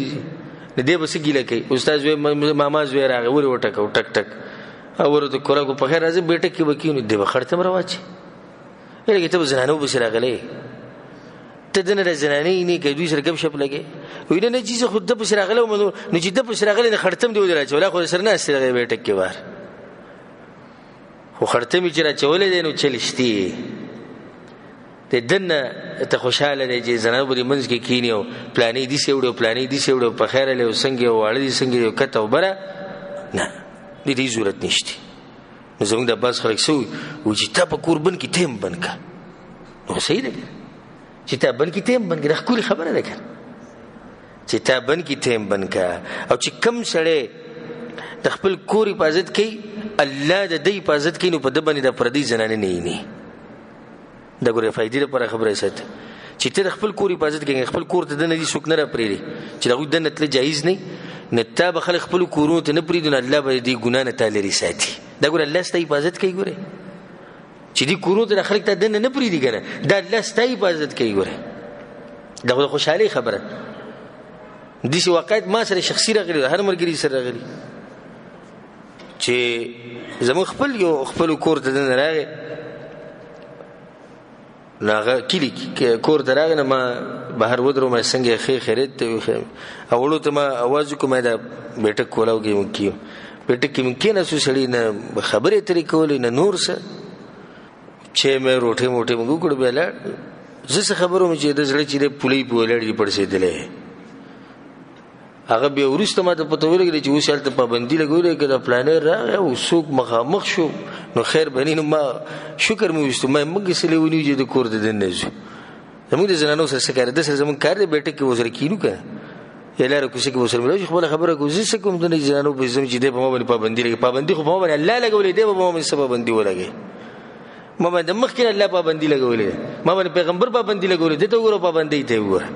د دې به څه ګیله کوي، استاد زوی ماما زوی راغی ولې وټکو ټک ټک او ورته کوراکو په خیر راځه بیټک کې به کېنو دی به خړ ته هم راواچي. لکه ته به زنانو پسې راغلی ته دنه د زنانې نه که دوی سره ګپ شپ لګې وایي نه چې زه خو ده پسې راغلی وم نو چې ده پسې راغلی نه خړته م دې ودې راچولی خو سره ناستې دغې بیټک کې وار خو خړته مې چې راچولی دی نو چلشتې د دنه ته خوشحاله دی چې زنانو به دې منځ کې کښېني او پلانې داسې وړي او پلانې داسې وړي او په خیر هلې او څنګه او واړه دي څنګه دي او کته او بره نه د دې ضرورت نشته. نو زموږ د بعض خلک څه وایي چې تا په کور بند کې ته هم بند که نو صحیح ده چې تا بند کې ته هم بند که دا ښکلې خبره ده که چې تا بند کې ته هم بند که. او چې کم سړی د خپل کور حفاظت کوي الله د ده حفاظت کوي نو په ده باندې د پردۍ زنانې نه ییني. دا ګوره فایدې لپاره خبره ساته چې ته د خپل کور حفاظت کوي خپل کور ته دنه دي څوک نه راپرېږدي چې د هغوی دنه تله جایز نه نه تا به خلک خپلو کورونو ته نه پرېږدي نو الله به دې ګناه نه تا لرې ساتي. دا ګوره الله ستا حفاظت کوي ګوره چې دې کورونو ته د خلک ته دنه نه پرېږدي که نه دا الله ستا حفاظت کوي ګوره. دا خو د خوشحالۍ خبره داسې واقعات ما سره شخصي راغلي هر ملګري سره راغلي چې زموږ خپل یو خپلو کور ته دنه راغی نو هغه کلي کور ته راغی نو ما بهر ودرو ما څنګه ښې خیریت ته او وړو ته ما اواز وکړو ما دا بیټک کولاو کې موږ کېو بیټک کې موږ کېناستو سړي نه خبرې اترې کولې نه نور څه چې مې روټۍ موټۍ موږ وکړو بیا لاړ. زه څه خبر وم چې د زړه چې دی پولۍ په ولاړ دي پړسېدلی هغه بیا وروسته ما ته پته ولګېده چې اوس هلته پابندي لګولی که دا پلانر راغی او څوک مخامخ شو نو خیر بني نو ما شکر مې ویستو ما موږ سلی ونیو چې د کور د دننه ځو زموږ د زنانو سره څه کار ده سره زموږ کار دی بیټک کې ورسره کینو که یا لاره کوڅه کې ورسره ملاو چې خپله خبره کوو زه څه کوم دنه زنانو پسې ځم چې دی په ما باندې پابندي لګوي پابندي خو په ما باندې الله لګولی دی به په ما باندې څه پابندي ولګوي ما باندې مخکې الله پابندي لګولی دی ما باندې پیغمبر پابندي لګولی دی ته وګوره پابندۍ ته وګوره.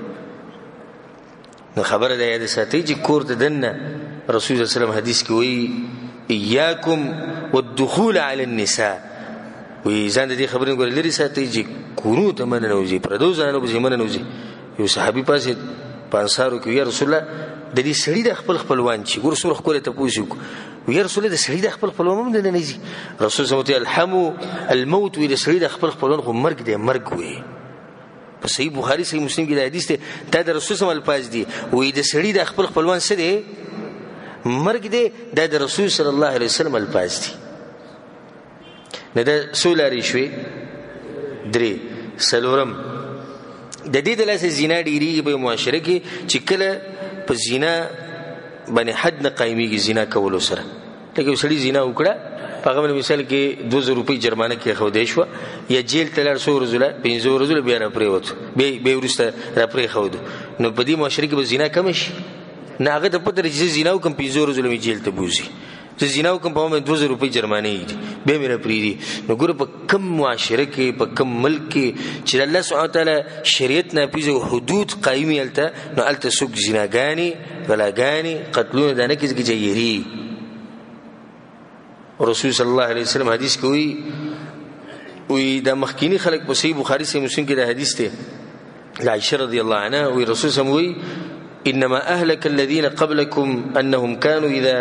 نو خبره ده یاد ساتئ چې کور ته دننه رسول صلی الله علیه وسلم حدیث کې وایي ایاکم والدخول علی النساء وایي ځان د دې خبرې ګوره لرې ساتئ چې کورونو ته مه ننوځئ پردو زنانو پسې مه ننوځئ. یو صحابي پاسې په انصارو کې یا رسول الله د دې سړي د خپل خپلوان چې ګوره څومره ښکلی تپوس وکړو یا رسول الله د سړي د خپل خپلوان هم دننه نه ځي. رسول صلی الله علیه وسلم الحمو الموت وایي د سړي د خپل خپلوان خو مرګ دی مرګ وایي په صحیح بخاري صحیح مسلم کې د حدیث دی دا د رسول صلی الله علیه وسلم الفاظ دي وایي د سړي د خپل خپلوان څه دی مرګ دی دا د رسول صلی الله علیه وسلم الفاظ دي. نه دا سولاري شوي درې څلورم د دې د لاسه زنا ډیریږي په معاشره کې چې کله په زنا باندې حد نه قایمیږي زنا کولو سره. لکه سړی زنا وکړه په هغه مثال کې 2000 روپۍ جرمانه کې خو دې شو یا جیل ته لاړ 100 ورځې 500 ورځې بیا را پریوت به ورسته را پرې خو نو په دې معاشره کې به زنا کم شي نه هغه ته پته چې زنا وکم 500 ورځې می جیل ته بوزي چې زنا وکم په 2000 روپۍ جرمانه یې به مې را پریدي. نو ګوره په کم معاشره کې په کم ملک کې چې الله سبحانه وتعالی شریعت نافذ او حدود قایمي الته نو الته سوق زناګانی غلاګانی قتلونه دانه کې جيري. رسول صلی الله علیه وسلم حدیث کوي وی دا مخکینی خلق په صحیح بخاری سے مسلم کې دا حدیث ته عائشہ رضی الله عنها وی رسول سموي انما اهلك الذين قبلكم انهم كانوا اذا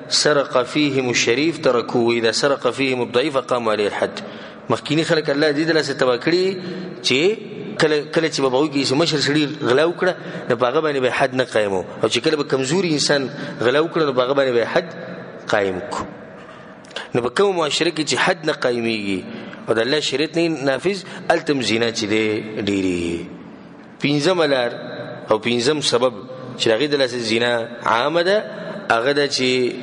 سرق فيهم الشريف تركوه واذا سرق فيهم الضعيف قاموا عليه الحد. مخکینی خلق الله دې دلته تبا کړی چې کله چې بابا وږي چې مشر سړي غلا وکړه نو هغه باندې به حد نه قائمو او چې کله به کمزوري انسان غلا وکړه نو هغه باندې به حد قائم کو. نو په کوم معاشره کې چې حد نه قایمیږي او د الله شریعت نه نافذ التم زنا چې دی ډیری. پنځم لار او پنځم سبب چې هغه د لاسه زنا عامه ده هغه د چې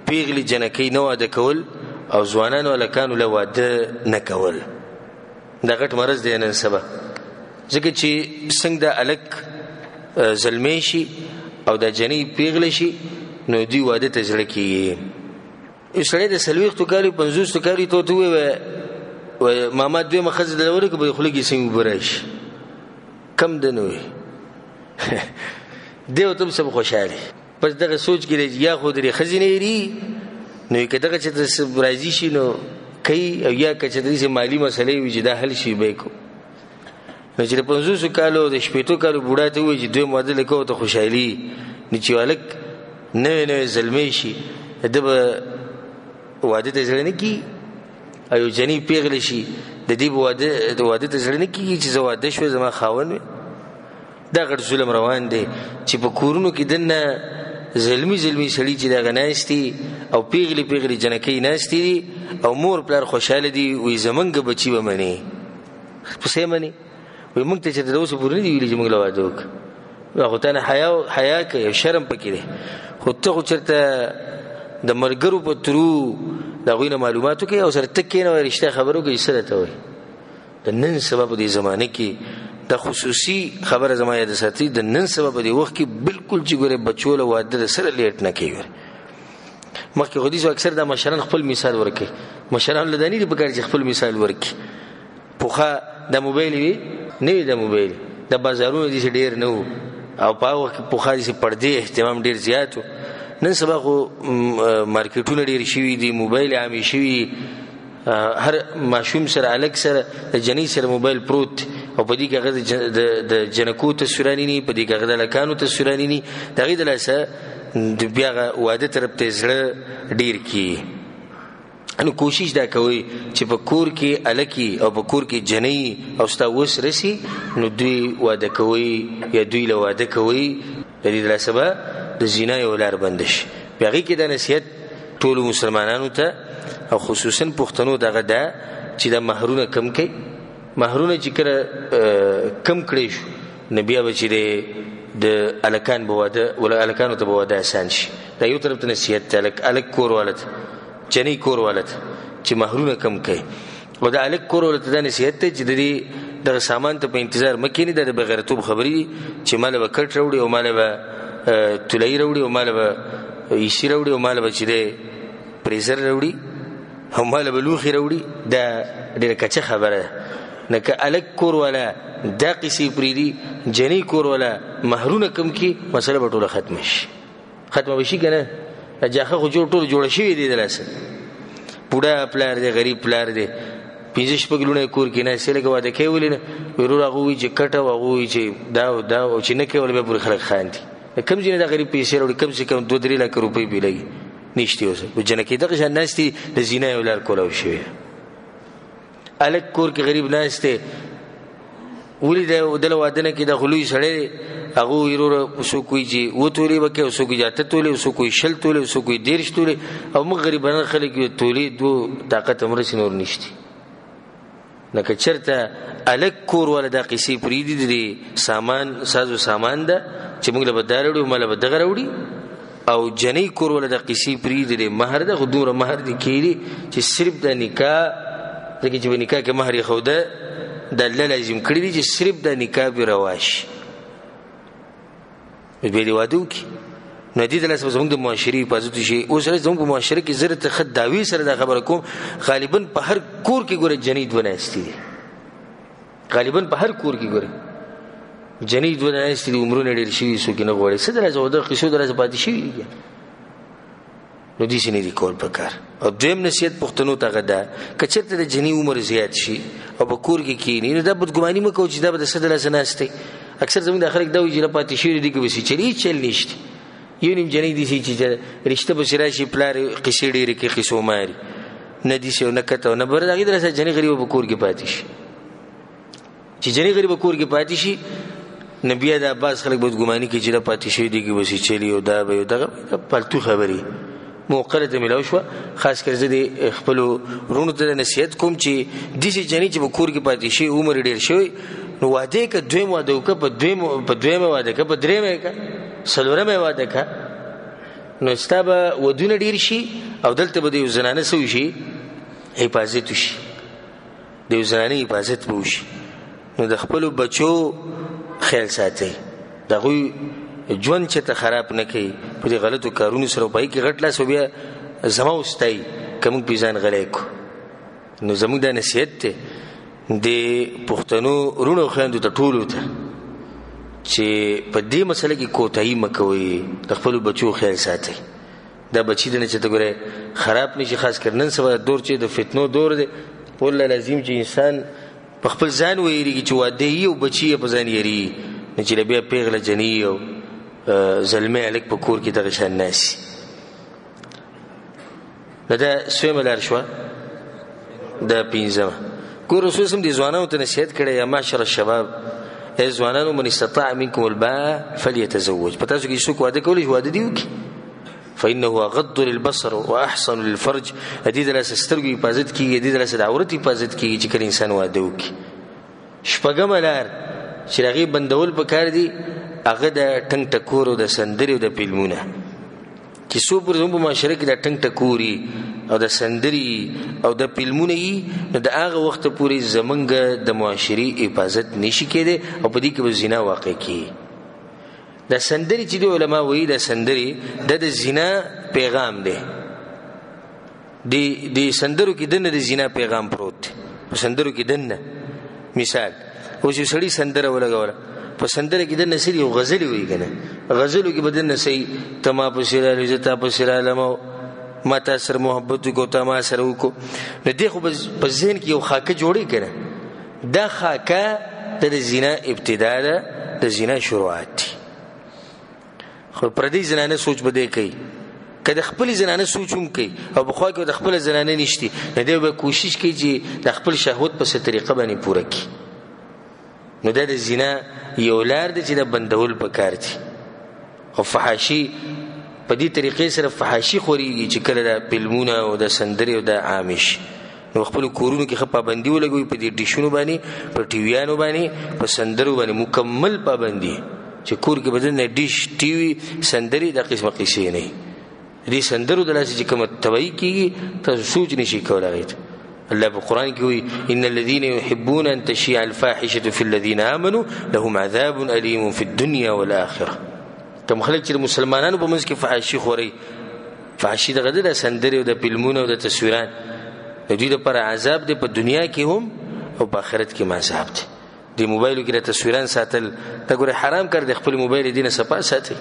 پیغلی جنکی نو واده کول او ځوانانو لکانو له واده نه کول. دا غټ مرض دی نن سبا ځکه چې څنګه د الک زلمی شي او د جنې پیغلی شي نو دی واده ته زړه کیږي. سړی د 40 کالو 50 کالو ته وې ماما دوی مخزه د لوري کې به خلګي سیم برش کم دنوي دیو ته سب خوشاله پس دغه سوچ کې یا خو درې خزینه ری نو کداغه چې راځي شي نو کوي او یا که چې د مالی مسلې وي چې دا حل شي به کو نو چې 50 کالو د 80 کالو بوډا ته وي چې دوی ماده لیکو ته خوشحالي نچې والک نه زلمی شي دبه واده ته ځل نه کی ایو جنې پیغلی شي د دې واده ته ځل نه کی چې زواده شو زما خاون دا غړ ظلم روان دی چې په کورونو کې دنه ظلمي سړي چې دا غناستي او پیغلی جنکی ناشتي او مور پلار خوشاله دي وي زمنګ بچي ومني پسې مني وي موږ ته چې د اوسه پورې دی ویلي چې موږ لا واده وک هغه ته حیا کوي شرم پکې دی خو ته چرته د مرګرو په ترو دا غوینه معلوماتو کې او سره تکینه رښتیا خبرو کې سره ته وي. د نن سبب د زمانه کې د خصوصي خبره زما یاد ساتي د نن سبب د وخت کې بالکل چې ګوره بچو له واده سره لیټ نه کوي. مخکې حدیث اکثر د مشران خپل مثال ورکي مشران لدانی د بګر خپل مثال ورکي پوخه د موبایل وی نه د موبایل د بازارونو دي ډیر نه او په وخت پوخه دي پردې اهتمام ډیر زیاتو. نن سبا خو مارکیټونه ډیر شوي دي موبایل عامي شوي هر ماشوم سره الګ سره د جنې سره موبایل پروت او په دې کې هغه د جنکو تصویرانی نه په دې کې هغه د لکانو تصویرانی نه دغه د لاسه د بیا واده طرف ته زړه ډیر کی. نو کوشش دا کوي چې په کور کې الکی او په کور کې جنې او ستاوس رسی نو دوی واده کوي یا دوی له واده کوي د دې لاسه د زنا یو لار بندش. بیا کې د نصیحت ټول مسلمانانو ته او خصوصا پښتنو دغه دا چې د مہرونه کم کړي مہرونه چې کړه کم کړي شو نبی ابا چې د الکان بواده ولا الکانو ته بواده آسان شي. دا یو طرف ته نصیحت الک کور والت جنې کور والت چې مہرونه کم کړي او د الک کور والت د نصیحت ته چې د سامان ته په انتظار مکینی د بغیرتوب خبري چې مال به کټ وروړي او مال به تلای وروړي او مال به ایشي وروړي او مال به چې پریزر وروړي او مال به لوخي وروړي دا ډیره کچه خبره نه ک الک کور والا دا قصې پریدي جنې کور والا مہرونه کم کی مسله به ټوله ختم شي کنه اجاخه خو جوړ شي دي دلاسه بوډا پلار دی غریب پلار دی 15 پګلونه کور کې نه سره واده کوي ولې ورور هغه وی چې کټه هغه چې دا او چې نه کوي به پر خلک خاندي کم ځینې د غریب پیسې وروړي کم څه کم 2-3 لک روپۍ به لګي نشته اوسه و جنکی دغه شان ناشتي د زینا یو لار کولاو شي الک کور کې غریب ناشته ولې د واده نه کې د خلوی سړی هغه ورو سو کوی چې و تولې وکي او سو کوی جاته تولې سو کوی شل تولې سو کوی دیرش تولې او موږ غریبانه خلک یو تولې دو طاقت امر نور نشتی نه کچرته الک کور ولا د قصې پریدي دي سامان سازو سامان ده چې موږ له بدارړو مله بدغه وړي او جنې کور ولا د قصې پریدي دي مہر ده خودوره مہر دي کیږي چې صرف د نکاح دغه چې نکاح کې مہر خوده د لازم کړی دي چې صرف د نکاح به رواش به دی وادو کی نو دې د لاس زموږ د معاشري حفاظت شي او سره زموږ په معاشره کې زره ته خد داوی سره د خبره کوم غالبا په هر کور کې ګوره جنید ونهستی دي غالبا په هر کور کې ګوره جنید ونهستی دي عمرونه ډېر شي سو کې نه غوړي څه درځو د قصو درځ پاتې شي نو دې شنې دي کول پکار او دیم نصیحت پښتنو ته غدا کچته د جنې عمر زیات شي او په کور کې کینې نو د بدګماني مکو چې دا د صدر سناسته اکثر زموږ د خلک دا وی چې پاتې شي دي کې وسی چلی چل نشته یو نیم جنې دي چې رشتہ به شراشي پلار قصې ډېر کې قصو ماري نه دي شو نه کته نه بر دغه درسه جنې غریب په کور کې پاتې شي چې جنې غریب په کور کې پاتې شي نبی د عباس خلک بدګماني کې چې پاتې شي دي کې وسی چلی او دا به دغه پالتو خبري موقرته ملاو شو خاص کر زه خپل ورونو ته نصیحت کوم چې دې جنې چې په کور کې پاتې شي عمر ډېر شوی نو واده ک دویم واده ک په دویم واده ک په دریم ک سلورم واده ک نو ستابه ودونه ډیر شي او دلته به د زنانه سو شي حفاظت شي د زنانه حفاظت به شي نو د خپل بچو خیال ساتي دغه ژوند چې ته خراب نه کړي په دې غلطو کارونو سره پای کې غټ لاس بیا زما واستای کوم پیزان غلې کو نو زموږ د نصیحت ته د پښتنو ورونو خويندو ته ټولو ته چې په دې مسله کې کوتاهي مکوئ د خپل بچو خیال ساتئ دا بچی د نه چې ته ګوره خراب نشي خاص کر نن سبا دور چې د فتنو دور دی په لازم چې انسان په خپل ځان ویریږي چې واده یې او بچی په ځان یری نه چې بیا پیغله جنې او زلمه الک په کور کې دغه شان ناس دا سویمه لار شو دا پینځمه ګور رسول سم دي ځوانانو ته نصیحت کړي یا معاشر الشباب ای ځوانانو من استطاع منكم الباء فليتزوج پتہ څه کې څوک واده کولی واده دیو کی فانه غض للبصر واحسن للفرج ادي د لاس سترګو حفاظت کیږي ادي د لاس د عورت حفاظت کیږي چې کله انسان واده وکي شپږم لار چې هغه بندول پکار دي هغه د ټنګ ټکور او د سندري او د فلمونه چې څو پر زموږ معاشره کې د ټنګ ټکوري او د سندري او د فلمونه نو د هغه وخت پورې زمونږ د معاشري حفاظت نشي کېده او په دې کې به زنا واقع کیږي د سندري چې د علما وایي د سندري د زنا پیغام دی د سندرو کې دنه د زنا پیغام پروت په سندرو کې دنه مثال او چې سړی سندره ولګوله په سندره کې د نسری او غزل وی کنه غزلو کې بدن نسي تما په شیراله زتا په شیراله ما تا سره محبت کو تا ما سره کو نو دی خو په ذهن کې یو خاکه جوړی کنه دا خاکه د زنا ابتدا ده د زنا شروعات خو پردي زنانه سوچ بده کوي کله خپل زنانه سوچوم کوي او بخوا کې د خپل زنانه نشتی نه دی به کوشش کوي چې د خپل شهوت په ست طریقه باندې پوره کړي نو د زنا یو لار د چې د بندول پکار دي او فحاشي په دې طریقې سره فحاشي خوريږي چې کله د فلمونه او د سندري او د عامش نو خپل کورونو کې پابندي ولګوي په دې ډیشونو باندې په ټیویانو باندې په سندرو باندې مکمل پابندي چې کور کې بدن ډیش ټي وي سندري د قسمه قصې نه دي سندرو د لاسه چې کوم توي کیږي تاسو سوچ نشي کولای الله په قران کې وي ان الذين يحبون ان تشيع الفاحشه في الذين امنوا لهم عذاب اليم في الدنيا والاخره کوم خلک چې مسلمانانو په منځ کې فحاشي خوري فحاشي دغه د سندري او د فلمونو او د تصویران د دې لپاره عذاب دی په دنیا کې هم او په آخرت کې عذاب دی د موبایلو کې د تصویران ساتل دا ګوره حرام کړ د خپل موبایل دینه صفه ساتي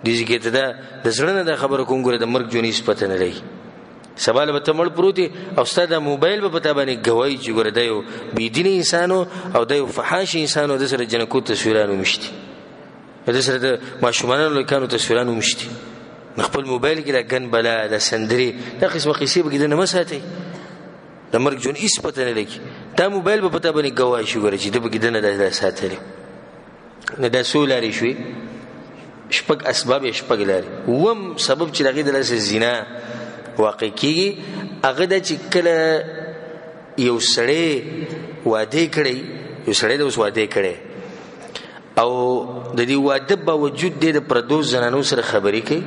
دې کې ته د زړه نه خبره کوم ګوره د مرګ جونی نسبت نه لري سوال به تمړ پروتي او ستاسو د موبایل په پتا باندې گواہی چې ګوره د یو بيدینی انسانو او د یو فحاش انسانو د سره جنکو تصویرانو مشتي د سره د ماشومانو لکانو تصویرانو مشتي خپل موبایل کې د ګن بلا د سندري د قسمه قصې به د نه مساتي د مرګ جون هیڅ پته نه لګي دا موبایل په پتا باندې گواهی شو ګره چې د بګیدنه د ساتلې نه دا څو لارې شوې شپږ اسباب یې شپږ لارې وم سبب چې هغې د لاسه زنا واقع کېږي هغه دا چې کله یو سړی واده کړی یو سړی د اوس واده کړی او د دې واده باوجود دی د پردو زنانو سره خبرې کوي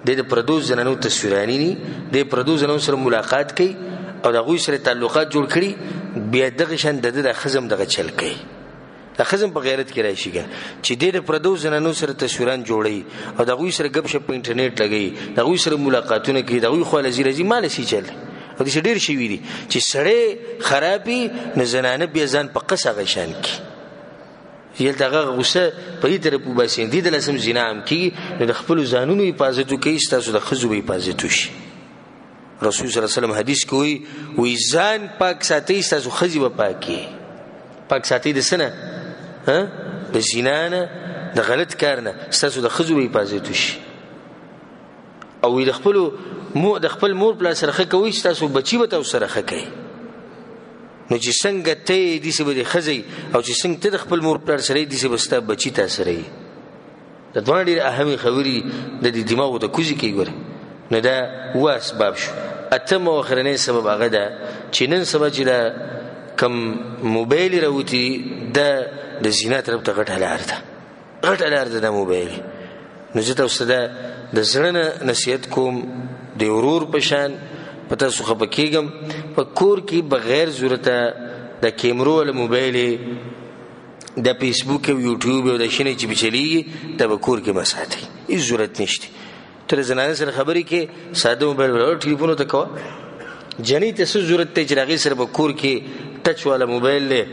دی د پردو زنانو تصویرانی نی دی پردو زنانو سره ملاقات کوي او د هغوی سره تعلقات جوړ کړي بیا دغه شان د د ښځم دغه چل کوي د ښځم په غیرت کې راشي چې دی د پردو زنانو سره تصویران جوړوي او د هغوی سره ګپ شپ په انټرنیټ لګوي د هغوی سره ملاقاتونه کوي د هغوی خوا لځي راځي ما لسي چل او داسې ډېر شوي دي چې سړی خراب وي نو زنانه بیا ځان په قص هغه شان کړي یلته هغه غوسه په دې طرف وباسي دې د لسم زنا هم کېږي نو د خپلو ځانونو حفاظت وکوي ستاسو د ښځو به حفاظت وشي رسول صلی الله علیه وسلم حدیث کې وایي ځان پاک ساتئ ستاسو ښځې به پاکې پاک ساتئ د څه نه د زنا نه د غلط کار نه ستاسو د ښځو به حفاظت وشي او د خپل مور پلار سره ښه کوئ ستاسو بچي به تاسو سره ښه کوي نو چې څنګه ته یې داسې به د ښځئ او چې څنګه ته د خپل مور پلار سره یې داسې به ستا بچي تا سره یې دا دواړه ډېرې اهمې خبرې د دې دماغو د کوزې کوي ګوره نو دا اووه اسباب شو اتم او اخرنی سبب هغه ده چې نن سبا چې دا کم موبایل راوتي دا د زنا طرف ته غټه لار ده غټه لار ده د موبایل نو زه تاسو ته د زړه نه نصیحت کوم د ورور په شان په تاسو خفه کېږم په کور کې بغیر ضرورته د کیمرو ولا موبایل د فیسبوک او یوټیوب او د شنې چې چلیږي دا به کور کې مه ساتئ هېڅ ضرورت نشته ته د زنانه سره خبرې کې ساده موبایل ولا ټلیفون ته کوه جنۍ ته څه ضرورت دی چې د هغې سره به کور کې ټچ والا موبایل دی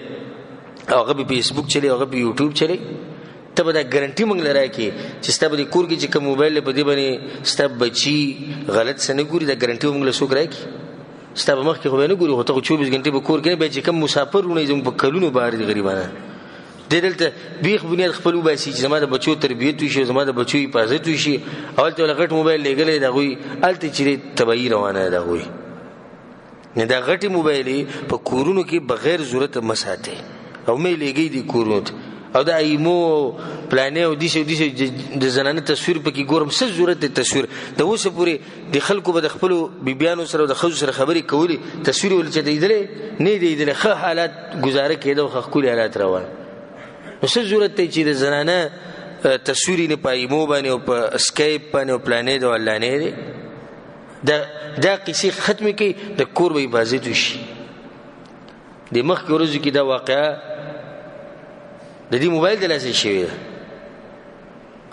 او هغه به فیسبوک چلی هغه به یوټیوب چلی ته به دا ګارنټي موږ له راکړې چې ستا به د کور کې چې کوم موبایل دی په دې باندې ستا بچي غلط څه نه ګوري دا ګارنټي به موږ له څوک راکړي ستا به مخکې خو به نه ګوري خو ته خو 24 غنټې به کور کې نه بیا چې کوم مسافر وروڼه زموږ په کلونو بهر دي غریبانان دی دلته بیخ بنیاد خپل وباسي چې زما د بچو تربیت وشي زما د بچو حفاظت وشي هلته له غټ موبایل لېږلی د هغوی هلته چې تباهي روانه ده د هغوی نه دا غټې موبایلې په کورونو کې بغیر ضرورته مه ساتئ او مې لېږئ دي کورونو ته او دا ایمو پلانې او دیسې د زنانه تصویر پکې ګورم څه ضرورت دی تصویر د اوسه پورې د خلکو به د خپلو بیبیانو سره او د ښځو سره خبرې کولې تصویر ولې چېرته لیدلی نه دی لیدلی ښه حالات ګزاره کېده او ښه ښکلي حالات روان نو څه ضرورت دی چې د زنانه تصویر یې نه په ایمو باندې او په سکایپ باندې او پلانې د واللانې دی دا قصې ختمې کوي د کور به حفاظت وشي د مخکې ورځو کې دا واقعه د دې موبایل د لاسه شوې ده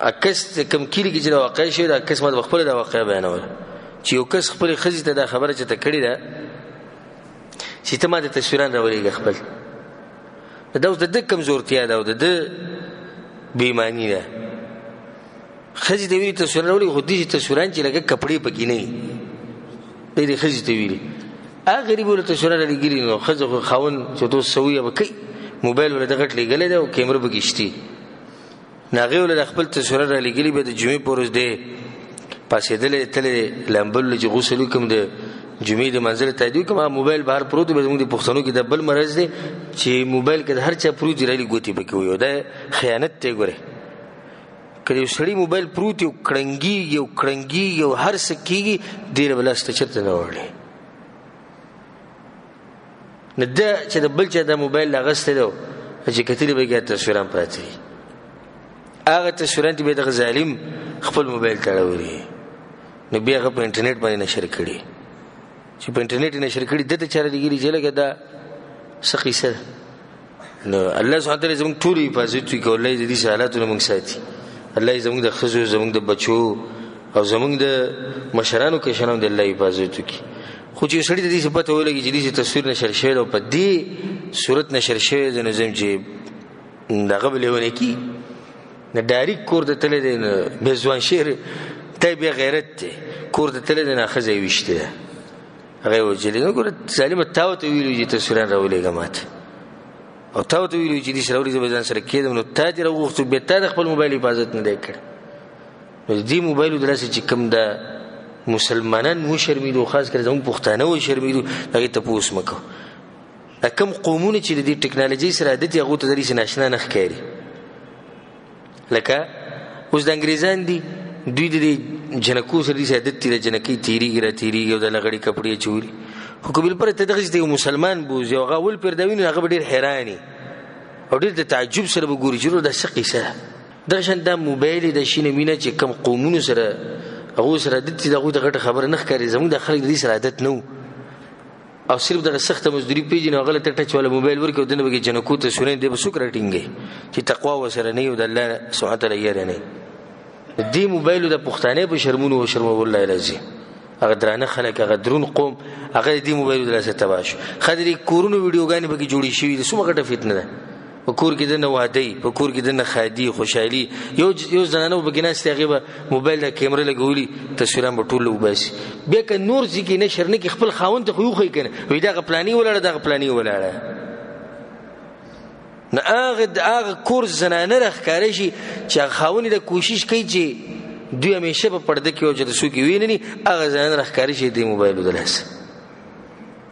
اکس کم کلي کې چې دا واقعه شوې ده اکس ما د خپله دا واقعه بیانوله چې یو کس خپلې ښځې ته دا خبره چېرته کړې ده چې ته ما د تصویران راولېږه خپل دا اوس د ده کمزورتیا ده او د ده بېایماني ده ښځې ته ویلي تصویران راولېږه خو داسې تصویران چې لکه کپړې پکې نه وي دی دې ښځې ته ویلي هغه غریب له تصویران رالیږلي نو ښځه خو خاوند چې ته اوس څه ووایه به کوي موبایل ولې د غټ لېږلی دی او کیمره پکې شتي نو هغې ولې د خپل تصویران رالیږلي بیا د جمعې په ورځ دی پاڅېدلی تللی لامبلو چې غسل وکړم د جمعې د منزل تادي وکړم هغه موبایل بهر پروت دی زموږ د پښتنو کې د بل مرض دی چې موبایل کې د هر چا پروت دی رالي ګوتې پکې وي او دا خیانت دی ګورې که د یو سړي موبایل پروت وي او کړنګېږي او هر څه کېږي دې له به لاس ته چېرته نه وړلی نو ده چې د بل چا دا موبایل اغستی دی چې کتلي به یې تصویران پراته دي هغه تصویران چې به دغه ظالم خپل موبایل ته راوړي نو بیا هغه په انټرنیټ باندې نشر کړي چې په انټرنیټ یې نشر کړي ده ته چا رالیږلي چې لکه دا څه قیصه ده نو الله سبحانه تعالی زموږ ټولو حفاظت وکړي که الله یې د دې حالاتو نه موږ ساتي الله یې زموږ د ښځو زموږ د بچو او زموږ د مشرانو کشرانو د الله حفاظت وکړي خو چې سړي ته داسې پته ولګي چې داسې تصویر نشر شوی دی او په دې صورت نشر شوی دی نو زم چې دغه به لیونی کي نه ډایرک کور ته تللی دی نو بیا ځوان شعر دی بیا غیرت دی کور ته تللی دی نه ښځه یې ویشتې ده هغه یې وجلې نو ګوره ظالمه تا ورته ویلي چې تصویران راولېږه ماته او تا ورته ویلي چې داسې راولېږه زه به ځان سره کېدم نو تا دې راوغوښتو بیا تا د خپل موبایل حفاظت نه دی کړی نو د دې موبایلو د لاسه چې کوم د مسلمانان وشرمېدو خاص کر زموږ پښتانه وشرمېدو هغې تپوس مه کوو دا کوم قومونه چې د دې ټکنالوژۍ سره عادت یې هغو ته داسې ناشنا نه ښکاري لکه اوس د انګریزان دي دوی د جنکو سره دي عادت دي د جنکۍ تیریږي او د لغړی کپړې چوري خو قبل پر ته دغه دی مسلمان بوز یو غول پر دوی نه هغه ډیر حیرانی او ډیر د تعجب سره وګوري چې دا څه قصه ده شان د موبایل د شینه مینه چې کم قومونو سره هغه سره د دې دغه غټه خبره نه ښکاري زموږ د خلک دې سره عادت نو او صرف دغه سخت مزدوري پیژنه غلطه ټچ ولا موبایل ورکو دنه بګي جنکو ته سورې دې بسوک راټینګي چې تقوا وسره نه یو د الله سبحانه وتعالى یې نه دې موبایل د پښتانه په شرمونو او شرم والله لازم هغه درانه خلک هغه درون قوم هغه دې موبایل د لاسه تباش خدري کورونو ویډیوګانې بګي جوړی شوی د سومه غټه فتنه ده په کور کې د نوادي په کور کې د خادي خوشحالي یو زنانو بګیناست هغه موبایل د کیمرې لګولي تصویران په ټولو وباسي بیا که نور ځکه نشر نه کې خپل خاوند ته خو خو کنه وې دا پلاني ولاړه نه هغه کور زنانه راخکاري شي چې خاوند د کوشش کوي چې دوی همیشه په پرده کې او چې سو کې ویني هغه زنانه راخکاري شي د موبایل دلاسه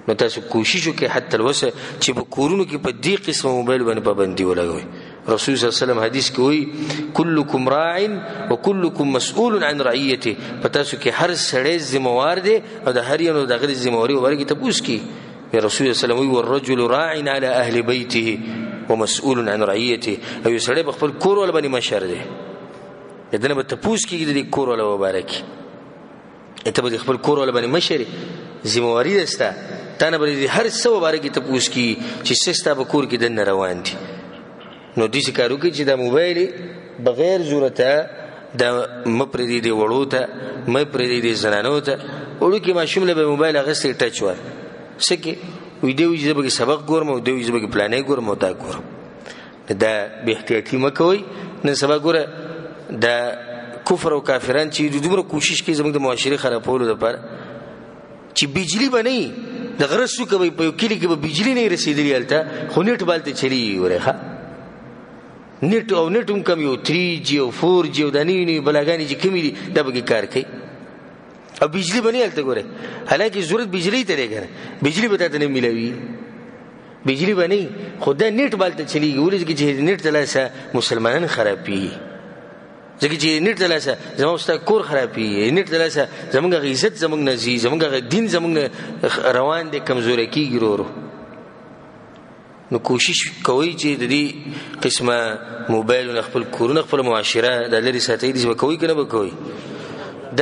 نو تاسو کوشش وکړئ حتی الوسه چې په کورونو کې په دې قسمه موبایل باندې پابندي ولګوي رسول صلی الله علیه وسلم حدیث کې وایي کلکم راع وکلکم مسئول عن رعیته پتاسو کې هر سړی ذمہوار دی او د هر یو د غیر ذمہواری ورګي ته پوښ کی رسول الله صلی الله علیه وسلم وایي والرجل راع علی اهل بیته ومسئول عن رعیته او سړی په خپل کور ول باندې مشر دی دنه به ته پوښ کی د کور ول مبارک ته به خپل کور ول باندې مشر ذمہواری دستا تانه بری هر څو مبارک ته پوښ کی چې سستا به کور کې د روان دي نو دې کارو کې چې د موبایل بغیر ضرورت د مپردي دی وړو ته مپردي دی زنانو ته وړو کې ماشوم له موبایل غسې ټچ ور سکه ویډیو چې به سبق ګورم او دوی چې به پلانې ګورم او تا ګورم دا به احتیاطي مکوئ نه سبق ګوره د کفر او کافران چې دومره کوشش کوي زموږ د معاشري خرابولو لپاره چې بجلی باندې د غرسو کوي په کلی کې به بجلی نه رسیدلی الته خو نیټ بالته چلی ورخه نیټ او نیټم کم یو 3G او 4G او د نینی بلاګانی چې کمی دي دا به کار کوي او بجلی باندې الته ګوره حالانکه ضرورت بجلی ته لري بجلی به ته نه ملوي بجلی باندې خدای نیټ بالته چلی ولې چې نیټ تلاسه مسلمانان خرابي ځکه چې نیټ دلاسه زموږ ستا کور خرابي نیټ دلاسه زموږ عزت زموږ نزي زموږ دین زموږ روان دي کمزوري کیږي ورو نو کوشش کوي چې د دې قسمه موبایل خپل کورونه خپل معاشره د لري ساتي دي به کوي کنه به کوي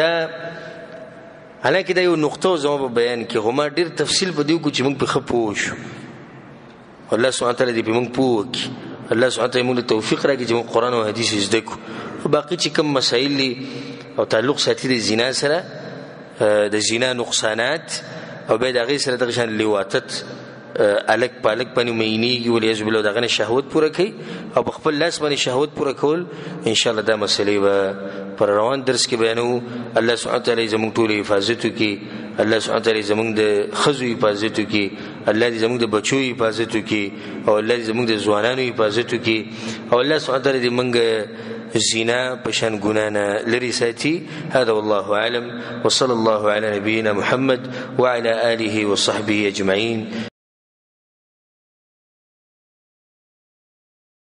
دا حالکه دا یو نقطه زموږ په بیان کې هم ډیر تفصیل په دیو کو چې موږ په خپو شو الله سبحانه وتعالى دې په موږ پوک الله سبحانه وتعالى موږ توفیق راکړي چې موږ قران او حديث زده کو باقي چې کوم مسائل او تعلق ساتي د زنا سره د زنا نقصانات او به د غیر سره د شان لیواتت الک پالک باندې مینیږي ولې یذبل دغه شهوت پوره کوي او په خپل لاس باندې شهوت پوره کول ان شاء الله دا مسلې به پر روان درس کې بیانو الله سبحانه وتعالى زموږ ټول حفاظت کوي الله سبحانه وتعالى زموږ د خزو حفاظت کوي الله دې زموږ د بچو حفاظت کوي او الله دې زموږ د ځوانانو حفاظت کوي او الله سبحانه وتعالى دې موږ الزنا بشان قنانا لرساتي هذا والله أعلم وصلى الله على نبينا محمد وعلى آله وصحبه أجمعين.